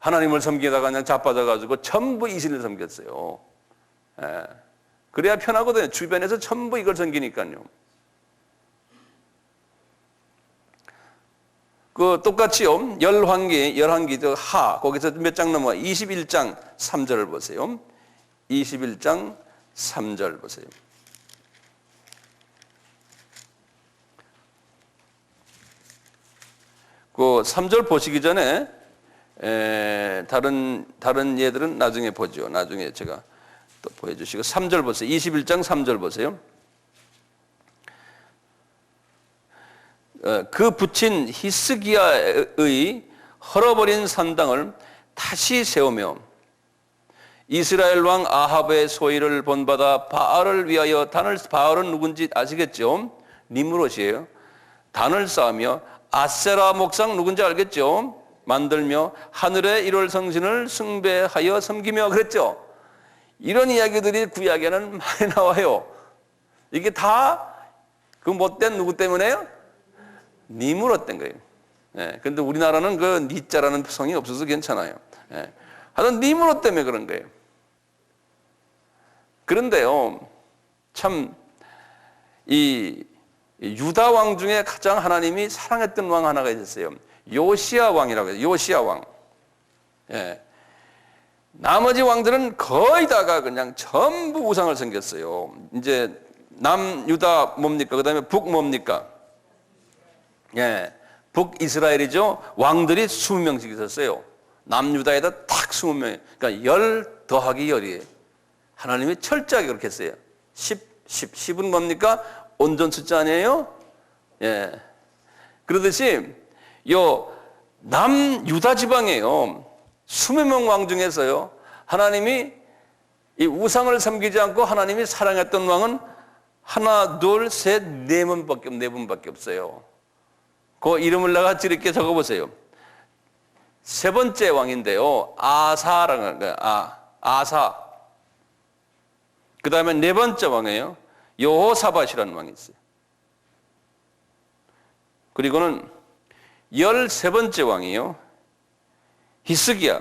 하나님을 섬기다가 그냥 자빠져가지고 전부 이신을 섬겼어요. 예. 그래야 편하거든요. 주변에서 전부 이걸 섬기니까요. 그 똑같이요. 열왕기 거기서 몇 장 넘어 21장 3절을 보세요. 21장 3절 보세요. 그 3절 보시기 전에 다른 예들은 나중에 보죠. 나중에 제가 또 보여주시고 3절 보세요. 21장 3절 보세요. 그 붙인 히스기야의 헐어버린 산당을 다시 세우며 이스라엘 왕 아합의 소위를 본받아 바알을 위하여 바알은 누군지 아시겠죠? 니므롯이에요. 단을 쌓으며 아세라 목상 누군지 알겠죠? 만들며 하늘의 일월 성신을 숭배하여 섬기며 그랬죠? 이런 이야기들이 구약에는 많이 나와요. 이게 다 그 못된 누구 때문에요? 니므롯 된 거예요. 예, 근데 우리나라는 그 니자라는 성이 없어서 괜찮아요. 예. 하여튼 니므롯 때문에 그런 거예요. 그런데요, 참 이 유다 왕 중에 가장 하나님이 사랑했던 왕 하나가 있었어요. 요시야 왕이라고 해요. 요시야 왕. 예. 나머지 왕들은 거의 다가 그냥 전부 우상을 섬겼어요. 이제 남유다 뭡니까? 그 다음에 북 뭡니까? 예. 북이스라엘이죠. 왕들이 20명씩 있었어요. 남유다에다 딱 20명. 그러니까 10 더하기 10이에요. 하나님이 철저하게 그렇게 했어요. 10은 뭡니까? 온전 숫자 아니에요? 예. 그러듯이 요 남유다 지방에요. 20명 왕 중에서요. 하나님이 이 우상을 섬기지 않고 하나님이 사랑했던 왕은 하나, 둘, 셋, 네 분밖에 없어요. 그 이름을 내가 이렇게 적어보세요. 세 번째 왕인데요. 아사라는 거예요. 아사. 그 다음에 네 번째 왕이에요. 여호사밧이라는 왕이 있어요. 그리고는 13번째 왕이요. 히스기야.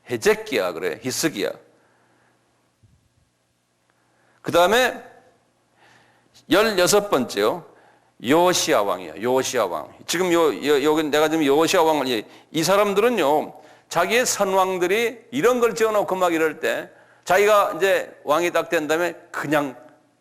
헤제키야 그래. 히스기야. 그 다음에 16번째요. 요시야 왕이야. 요시야 왕. 지금 여기 내가 지금 요시야 왕을 이 사람들은요. 자기의 선왕들이 이런 걸 지어놓고 막 이럴 때 자기가 이제 왕이 딱 된 다음에 그냥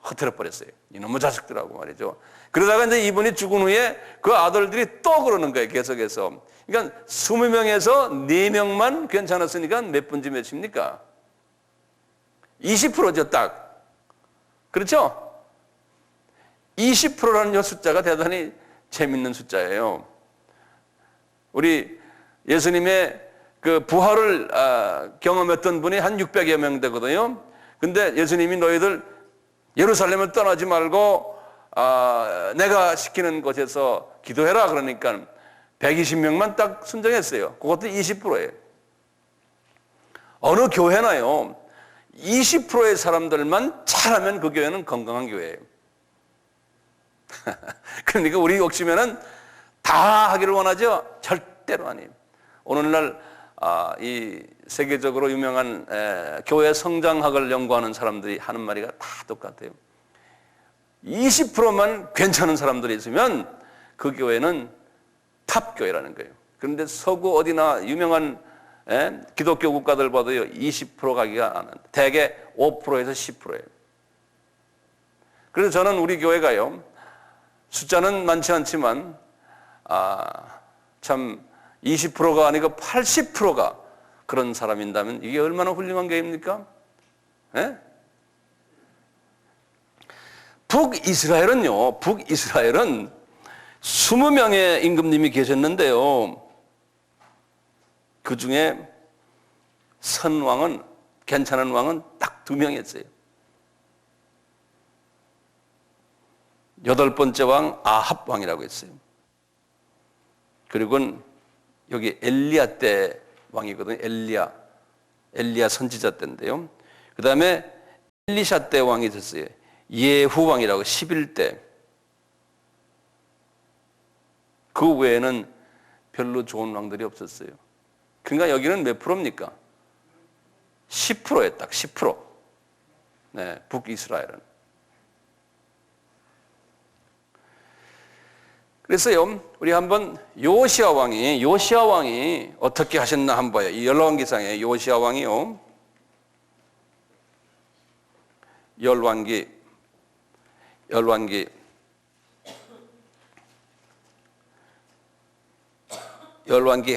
허트려 버렸어요. 이놈의 자식들하고 말이죠. 그러다가 이제 이분이 죽은 후에 그 아들들이 또 그러는 거예요. 계속해서. 그러니까 20명에서 4명만 괜찮았으니까 몇 분지 몇입니까? 20%죠, 딱. 그렇죠? 20%라는 숫자가 대단히 재밌는 숫자예요. 우리 예수님의 그 부활을 경험했던 분이 한 600여 명 되거든요. 근데 예수님이 너희들 예루살렘을 떠나지 말고 내가 시키는 곳에서 기도해라 그러니까 120명만 딱 순종했어요. 그것도 20%예요. 어느 교회나요 20%의 사람들만 잘하면 그 교회는 건강한 교회예요. 그러니까 우리 욕심에는 다 하기를 원하죠? 절대로 아니에요. 오늘날 이 세계적으로 유명한 교회 성장학을 연구하는 사람들이 하는 말이 다 똑같아요. 20%만 괜찮은 사람들이 있으면 그 교회는 탑교회라는 거예요. 그런데 서구 어디나 유명한 기독교 국가들 봐도요 20% 가기가 안 한다. 대개 5%에서 10%예요. 그래서 저는 우리 교회가요 숫자는 많지 않지만 참 20%가 아니고 80%가 그런 사람인다면 이게 얼마나 훌륭한 교회입니까? 예? 북이스라엘은 20명의 임금님이 계셨는데요. 그 중에 선왕은, 괜찮은 왕은 딱 2명이었어요. 8번째 왕 아합 왕이라고 했어요. 그리고는 여기 엘리야 때 왕이거든요. 엘리야 선지자 때인데요. 그 다음에 엘리샤 때 왕이 있었어요. 예후 왕이라고 11대. 그 외에는 별로 좋은 왕들이 없었어요. 그러니까 여기는 몇 프로입니까? 10%에 딱 10%. 네, 북이스라엘은. 그래서요, 우리 한번 요시야 왕이 어떻게 하셨나 한번 봐요. 이 열왕기상에 요시야 왕이요. 열왕기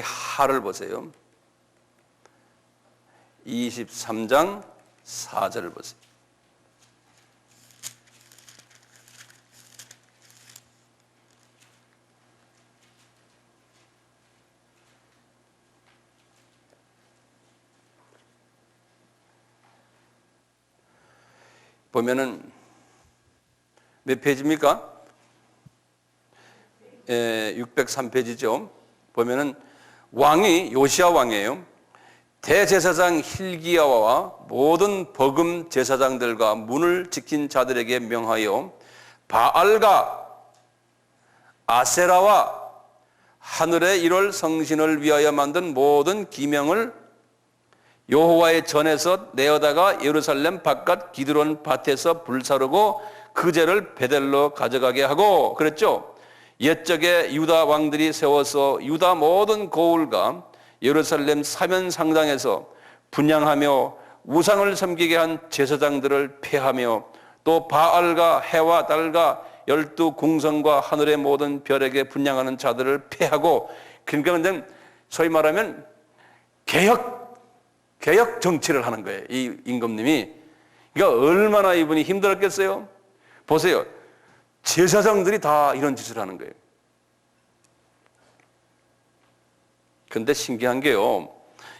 하를 보세요. 23장 4절을 보세요. 보면은 몇 페이지입니까? 603페이지죠. 보면은 왕이 요시야 왕이에요. 대제사장 hil기야와 모든 버금 제사장들과 문을 지킨 자들에게 명하여 바알과 아세라와 하늘의 1월 성신을 위하여 만든 모든 기명을 여호와의 전에서 내어다가 예루살렘 바깥 기드론 밭에서 불사르고 그 죄를 베델로 가져가게 하고 그랬죠. 옛적에 유다 왕들이 세워서 유다 모든 고을과 예루살렘 사면 상당에서 분향하며 우상을 섬기게 한 제사장들을 폐하며 또 바알과 해와 달과 12궁성과 하늘의 모든 별에게 분향하는 자들을 폐하고, 그러니까 소위 말하면 개혁 정치를 하는 거예요. 이 임금님이. 그러니까 얼마나 이분이 힘들었겠어요? 보세요. 제사장들이 다 이런 짓을 하는 거예요. 그런데 신기한 게요,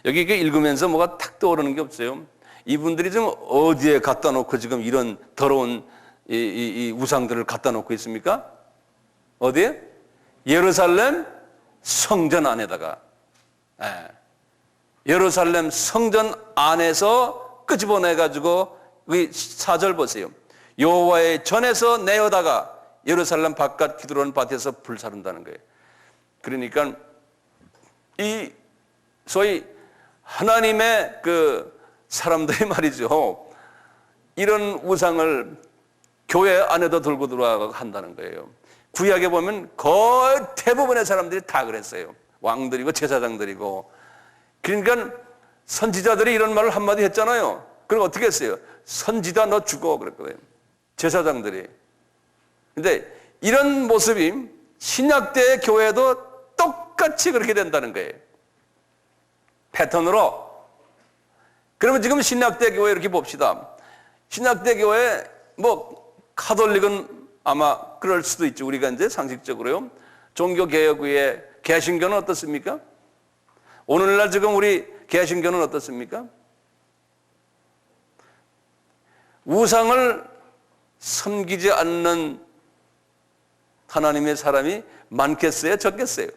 여기 읽으면서 뭐가 탁 떠오르는 게 없어요. 이분들이 지금 어디에 갖다 놓고 지금 이런 더러운 이 우상들을 갖다 놓고 있습니까? 어디에? 예루살렘 성전 안에다가. 예루살렘 성전 안에서 끄집어내가지고, 이 4절 보세요. 여호와의 전에서 내어다가 예루살렘 바깥 기드론 밭에서 불사른다는 거예요. 그러니까 이 소위 하나님의 그 사람들이 말이죠, 이런 우상을 교회 안에도 들고 들어가고 한다는 거예요. 구약에 보면 거의 대부분의 사람들이 다 그랬어요. 왕들이고 제사장들이고. 그러니까 선지자들이 이런 말을 한마디 했잖아요. 그럼 어떻게 했어요? 선지자 너 죽어 그랬거든요. 제사장들이. 근데 이런 모습이 신약 때 교회도 똑같이 그렇게 된다는 거예요. 패턴으로. 그러면 지금 신약 때 교회 이렇게 봅시다. 신약 때 교회 뭐 카톨릭은 아마 그럴 수도 있죠. 우리가 이제 상식적으로요. 종교개혁 후에 개신교는 어떻습니까? 오늘날 지금 우리 개신교는 어떻습니까? 우상을 섬기지 않는 하나님의 사람이 많겠어요? 적겠어요?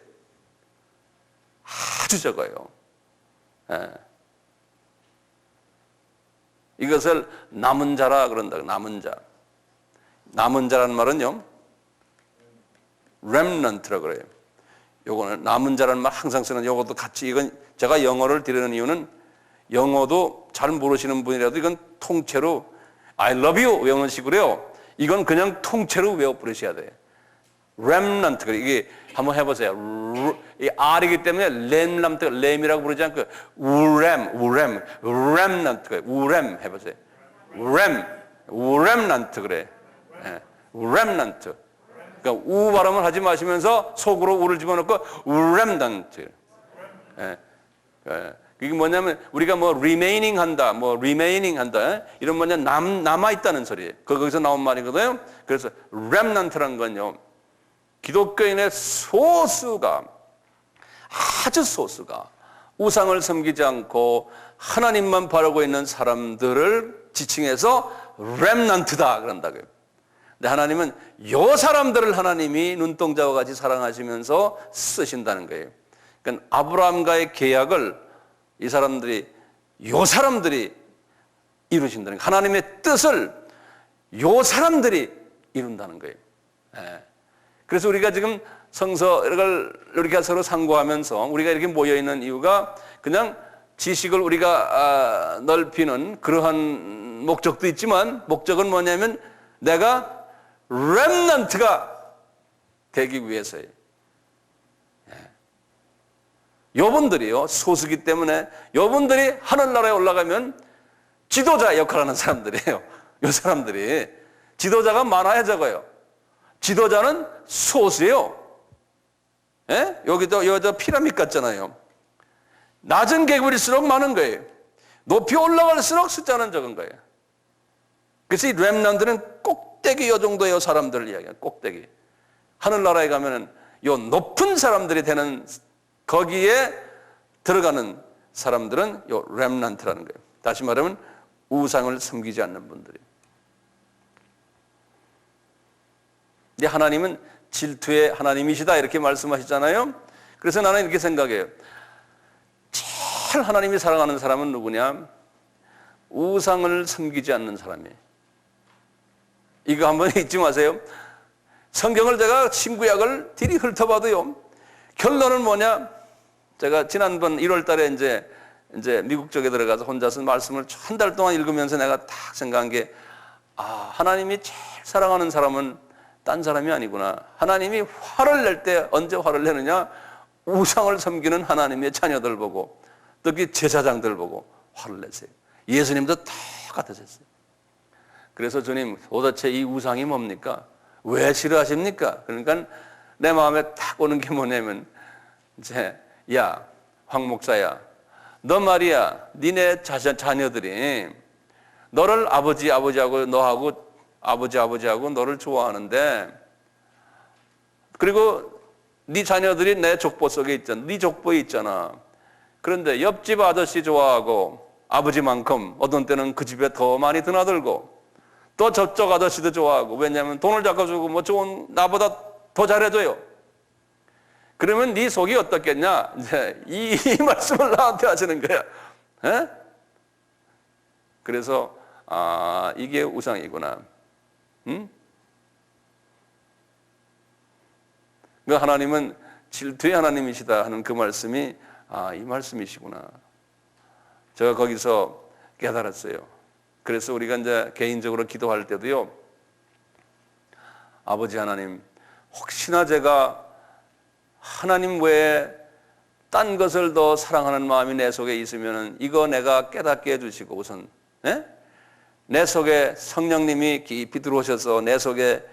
아주 적어요. 이것을 남은 자라 그런다. 남은 자. 남은 자라는 말은요, remnant라고 그래요. 요거는 남은 자라는 말 항상 쓰는, 요것도 같이, 이건 제가 영어를 드리는 이유는 영어도 잘 모르시는 분이라도 이건 통째로 I love you 외우는 식으로요. 이건 그냥 통째로 외워 부르셔야 돼요. remnant. 이게 한번 해보세요. 이 R이기 때문에 램이라고 부르지 않고 remnant. 우렘 해보세요. remnant 그래. remnant. 그러니까 우 발음을 하지 마시면서 속으로 우를 집어넣고 remnant. 이게 뭐냐면 우리가 뭐 remaining 한다, 이런 뭐냐 남아 있다는 소리예요. 거기서 나온 말이거든요. 그래서 remnant라는 건요, 기독교인의 아주 소수가 우상을 섬기지 않고 하나님만 바라고 있는 사람들을 지칭해서 remnant다 그런다고요. 근데 하나님은 요 사람들을 하나님이 눈동자와 같이 사랑하시면서 쓰신다는 거예요. 그러니까 아브라함과의 계약을 요 사람들이 이루신다는 거예요. 하나님의 뜻을 요 사람들이 이룬다는 거예요. 그래서 우리가 지금 성서를 이렇게 서로 상고하면서 우리가 이렇게 모여있는 이유가 그냥 지식을 우리가 넓히는 그러한 목적도 있지만, 목적은 뭐냐면 내가 렘넌트가 되기 위해서예요. 여러분들이요, 소수기 때문에 여러분들이 하늘나라에 올라가면 지도자 역할하는 사람들이에요. 이 사람들이 지도자가 많아야 적어요. 지도자는 소수예요. 여기도 피라미드 같잖아요. 낮은 계급일수록 많은 거예요. 높이 올라갈수록 숫자는 적은 거예요. 그래서 이 렘넌트는 꼭대기 요 정도의 사람들을 이야기해요. 꼭대기. 하늘나라에 가면은 요 높은 사람들이 되는, 거기에 들어가는 사람들은 요 렘넌트라는 거예요. 다시 말하면 우상을 섬기지 않는 분들이. 근데 하나님은 질투의 하나님이시다 이렇게 말씀하시잖아요. 그래서 나는 이렇게 생각해요. 제일 하나님이 사랑하는 사람은 누구냐? 우상을 섬기지 않는 사람이에요. 이거 한번 잊지 마세요. 성경을 제가 신구약을 들이 훑어봐도요, 결론은 뭐냐? 제가 지난번 1월 달에 이제 이제 미국 쪽에 들어가서 혼자서 말씀을 한 달 동안 읽으면서 내가 딱 생각한 게, 하나님이 제일 사랑하는 사람은 딴 사람이 아니구나. 하나님이 화를 낼 때 언제 화를 내느냐? 우상을 섬기는 하나님의 자녀들 보고, 특히 제사장들 보고 화를 내세요. 예수님도 똑같으셨어요. 그래서 주님, 도대체 이 우상이 뭡니까? 왜 싫어하십니까? 그러니까 내 마음에 딱 오는 게 뭐냐면, 이제, 야, 황 목사야, 너 말이야, 니네 자녀들이 너를 아버지하고 너하고 아버지하고 너를 좋아하는데, 그리고 네 자녀들이 내 족보 속에 있잖아. 네 족보에 있잖아. 그런데 옆집 아저씨 좋아하고 아버지만큼 어떤 때는 그 집에 더 많이 드나들고, 또 저쪽 아저씨도 좋아하고, 왜냐하면 돈을 닦아주고 뭐 좋은 나보다 더 잘해줘요. 그러면 네 속이 어떻겠냐? 이제 이 말씀을 나한테 하시는 거야. 에? 그래서 이게 우상이구나. 응? 그 하나님은 질투의 하나님이시다 하는 그 말씀이 이 말씀이시구나. 제가 거기서 깨달았어요. 그래서 우리가 이제 개인적으로 기도할 때도요, 아버지 하나님, 혹시나 제가 하나님 외에 딴 것을 더 사랑하는 마음이 내 속에 있으면 이거 내가 깨닫게 해주시고, 우선 내 속에 성령님이 깊이 들어오셔서 내 속에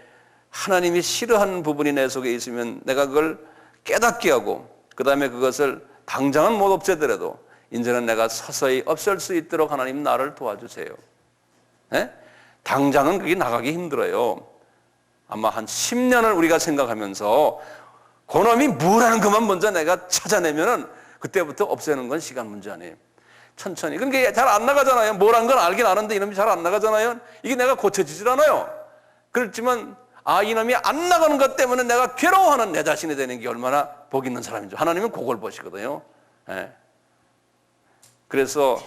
하나님이 싫어하는 부분이 내 속에 있으면 내가 그걸 깨닫게 하고, 그 다음에 그것을 당장은 못 없애더라도 이제는 내가 서서히 없앨 수 있도록 하나님 나를 도와주세요. 당장은 그게 나가기 힘들어요. 아마 한 10년을 우리가 생각하면서 그놈이 뭐라는 것만 먼저 내가 찾아내면은 그때부터 없애는 건 시간 문제 아니에요. 천천히. 그러니까 잘 안 나가잖아요. 뭐란 건 알긴 아는데 이놈이 잘 안 나가잖아요. 이게 내가 고쳐지질 않아요. 그렇지만 이놈이 안 나가는 것 때문에 내가 괴로워하는 내 자신이 되는 게 얼마나 복 있는 사람인지 하나님은 그걸 보시거든요. 그래서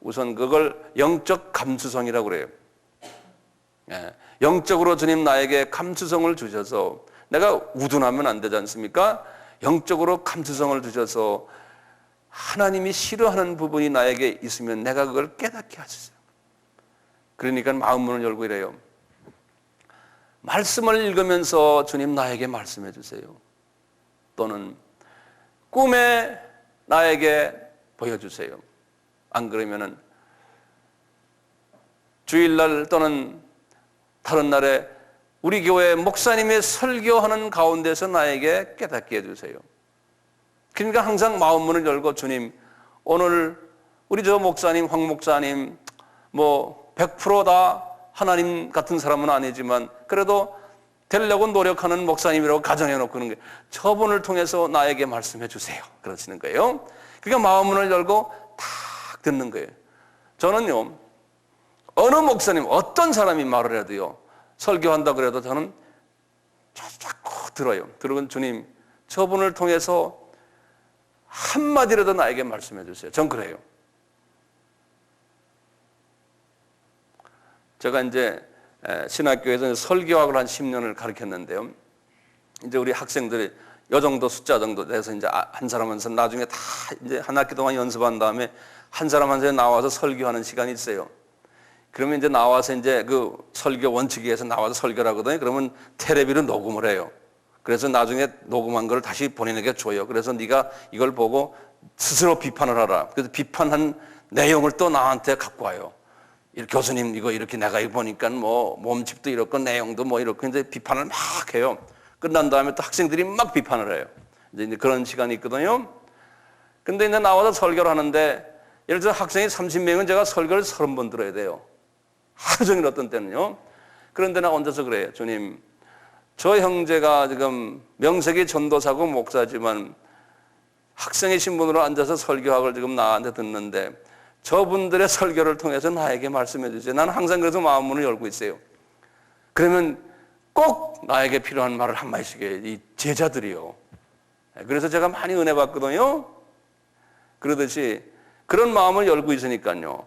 우선 그걸 영적 감수성이라고 그래요. 영적으로 주님 나에게 감수성을 주셔서, 내가 우둔하면 안 되지 않습니까? 영적으로 감수성을 주셔서 하나님이 싫어하는 부분이 나에게 있으면 내가 그걸 깨닫게 하셨어요. 그러니까 마음문을 열고 이래요. 말씀을 읽으면서 주님 나에게 말씀해 주세요. 또는 꿈에 나에게 보여주세요. 안 그러면은 주일날 또는 다른 날에 우리 교회 목사님의 설교하는 가운데서 나에게 깨닫게 해주세요. 그러니까 항상 마음문을 열고, 주님, 오늘 우리 저 목사님, 황 목사님, 뭐 100% 다 하나님 같은 사람은 아니지만 그래도 되려고 노력하는 목사님이라고 가정해놓고 그런 거예요. 저분을 통해서 나에게 말씀해 주세요. 그러시는 거예요. 그러니까 마음문을 열고 탁 듣는 거예요. 저는요, 어느 목사님, 어떤 사람이 말을 해도요, 설교한다 그래도 저는 자꾸 들어요. 들으면 주님, 저분을 통해서 한마디라도 나에게 말씀해 주세요. 전 그래요. 제가 이제 신학교에서 설교학을 한 10년을 가르쳤는데요. 이제 우리 학생들이 요 정도 숫자 정도 돼서 이제 한 사람 한 사람 나중에 다 이제 한 학기 동안 연습한 다음에 한 사람 한 사람 나와서 설교하는 시간이 있어요. 그러면 이제 나와서 이제 그 설교 원칙에서 나와서 설교를 하거든요. 그러면 텔레비로 녹음을 해요. 그래서 나중에 녹음한 걸 다시 본인에게 줘요. 그래서 네가 이걸 보고 스스로 비판을 하라. 그래서 비판한 내용을 또 나한테 갖고 와요. 교수님 이거 이렇게 내가 이거 보니까 뭐 몸집도 이렇고 내용도 뭐 이렇고 이제 비판을 막 해요. 끝난 다음에 또 학생들이 막 비판을 해요. 이제 그런 시간이 있거든요. 근데 이제 나와서 설교를 하는데, 예를 들어 학생이 30명은 제가 설교를 30번 들어야 돼요. 하루 종일 어떤 때는요. 그런데 나 혼자서 그래요. 주님, 저 형제가 지금 명색이 전도사고 목사지만 학생의 신분으로 앉아서 설교학을 지금 나한테 듣는데 저분들의 설교를 통해서 나에게 말씀해 주세요. 나는 항상 그래서 마음문을 열고 있어요. 그러면 꼭 나에게 필요한 말을 한마디씩 해요. 이 제자들이요. 그래서 제가 많이 은혜 받거든요. 그러듯이 그런 마음을 열고 있으니까요.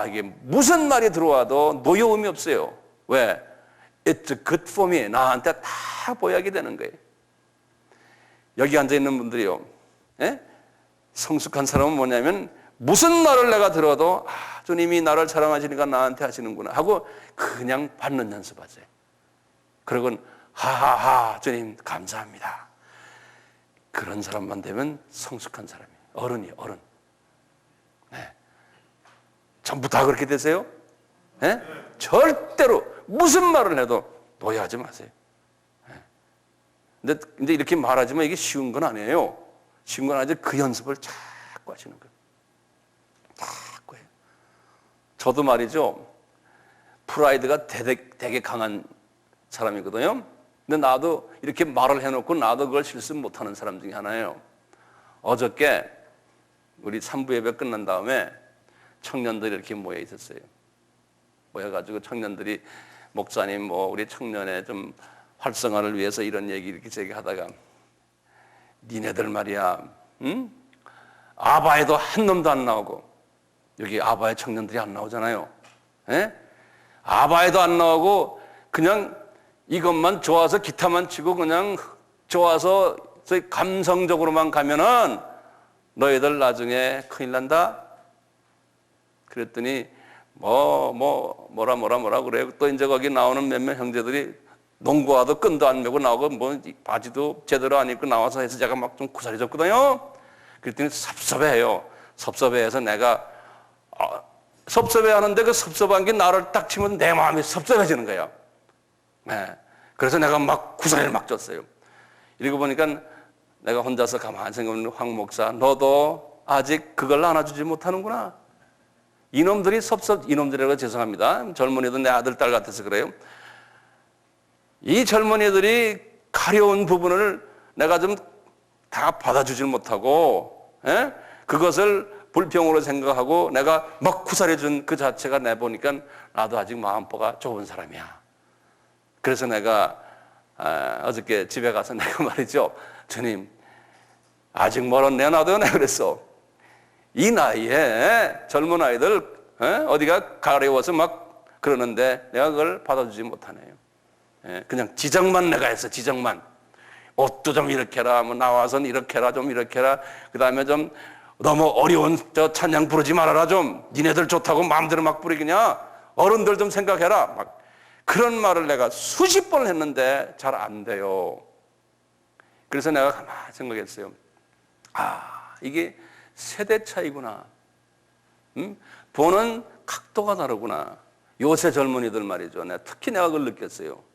이게 무슨 말이 들어와도 노여움이 없어요. 왜? It's good for me. 나한테 다 보약이 되는 거예요. 여기 앉아있는 분들이요. 성숙한 사람은 뭐냐면 무슨 말을 내가 들어도 주님이 나를 사랑하시니까 나한테 하시는구나 하고 그냥 받는 연습하세요. 그러곤 하하하 주님 감사합니다. 그런 사람만 되면 성숙한 사람이에요. 어른이에요. 어른. 네. 전부 다 그렇게 되세요? 네? 절대로 무슨 말을 해도 노예하지 마세요. 네. 근데 이렇게 말하지만 이게 쉬운 건 아니에요. 쉬운 건 아니지 그 연습을 자꾸 하시는 거예요. 자꾸 해요. 저도 말이죠. 프라이드가 되게 강한 사람이거든요. 근데 나도 이렇게 말을 해놓고 나도 그걸 실수 못하는 사람 중에 하나예요. 어저께 우리 3부 예배 끝난 다음에 청년들이 이렇게 모여 있었어요. 모여가지고 청년들이 목사님 우리 청년의 좀 활성화를 위해서 이런 얘기 이렇게 제기하다가 니네들 말이야, 응? 아바에도 한 놈도 안 나오고 여기 아바의 청년들이 안 나오잖아요. 에? 아바에도 안 나오고 그냥 이것만 좋아서 기타만 치고 그냥 좋아서 감성적으로만 가면은 너희들 나중에 큰일 난다. 그랬더니 뭐라 그래요. 또 이제 거기 나오는 몇몇 형제들이 농구화도 끈도 안 메고 나오고 바지도 제대로 안 입고 나와서 해서 제가 막 좀 구사리 졌거든요. 그랬더니 섭섭해해요. 섭섭해해서 내가 섭섭해하는데 그 섭섭한 게 나를 딱 치면 내 마음이 섭섭해지는 거예요. 네. 그래서 내가 막 구사리를 막 줬어요. 이러고 보니까 내가 혼자서 가만히 생각하면 황 목사 너도 아직 그걸 안아주지 못하는구나. 이놈들이라고 죄송합니다. 젊은이도 내 아들 딸 같아서 그래요. 이 젊은이들이 가려운 부분을 내가 좀 다 받아주질 못하고 그것을 불평으로 생각하고 내가 막 구사려준 그 자체가 내보니까 나도 아직 마음보가 좁은 사람이야. 그래서 내가 어저께 집에 가서 내가 말이죠. 주님 아직 멀었네 나도 내가 그랬어. 이 나이에 젊은 아이들 어디가 가려워서 막 그러는데 내가 그걸 받아주지 못하네요. 그냥 지적만 내가 했어. 지적만. 옷도 좀 이렇게 해라. 나와서는 이렇게 해라. 좀 이렇게 해라. 그 다음에 좀 너무 어려운 저 찬양 부르지 말아라. 좀 니네들 좋다고 마음대로 막 부르기냐. 어른들 좀 생각해라. 막 그런 말을 내가 수십 번 했는데 잘 안 돼요. 그래서 내가 가만히 생각했어요. 이게 세대 차이구나. 보는 각도가 다르구나. 요새 젊은이들 말이죠. 특히 내가 그걸 느꼈어요.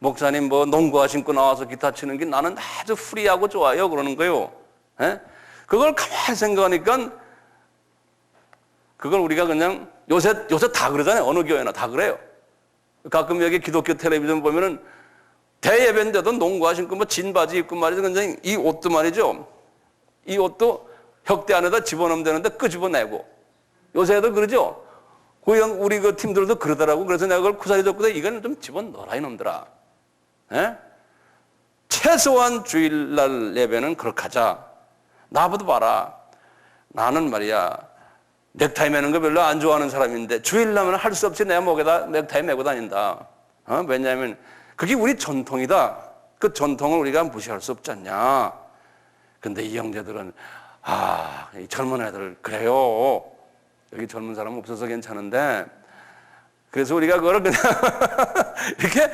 목사님 농구화 신고 나와서 기타 치는 게 나는 아주 프리하고 좋아요. 그러는 거예요. 그걸 가만히 생각하니까 그걸 우리가 그냥 요새 다 그러잖아요. 어느 교회나 다 그래요. 가끔 여기 기독교 텔레비전 보면은 대예배인데도 농구화 신고 진 바지 입고 말이죠. 그냥 이 옷도 말이죠. 이 옷도 혁대 안에다 집어넣으면 되는데 끄집어내고 요새 애들 그러죠. 우리 그 팀들도 그러더라고. 그래서 내가 그걸 구사리 줬거든. 이거는 좀 집어넣어라 이놈들아. 최소한 주일날 예배는 그렇게 하자. 나보다 봐라. 나는 말이야 넥타이 매는 거 별로 안 좋아하는 사람인데 주일날은 할 수 없이 내 목에다 넥타이 매고 다닌다. 왜냐하면 그게 우리 전통이다. 그 전통을 우리가 무시할 수 없지 않냐. 근데 이 형제들은 이 젊은 애들 그래요. 여기 젊은 사람 없어서 괜찮은데 그래서 우리가 그걸 그냥 이렇게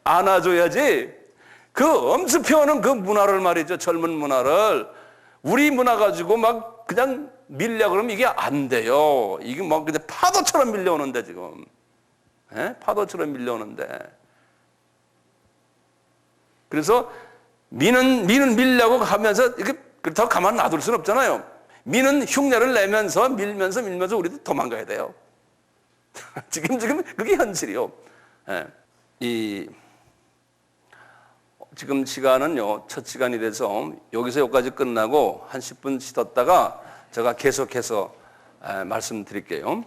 안아줘야지. 그 엄습해오는 그 문화를 말이죠. 젊은 문화를 우리 문화 가지고 막 그냥 밀려 그러면 이게 안 돼요. 이게 막 그냥 파도처럼 밀려오는데 지금 파도처럼 밀려오는데 그래서 밀려고 하면서 이렇게 그렇다고 가만 놔둘 수는 없잖아요. 미는 흉내를 내면서 밀면서 우리도 도망가야 돼요. 지금 그게 현실이요. 지금 시간은요, 첫 시간이 돼서 여기서 여기까지 끝나고 한 10분 쉬었다가 제가 계속해서 말씀드릴게요.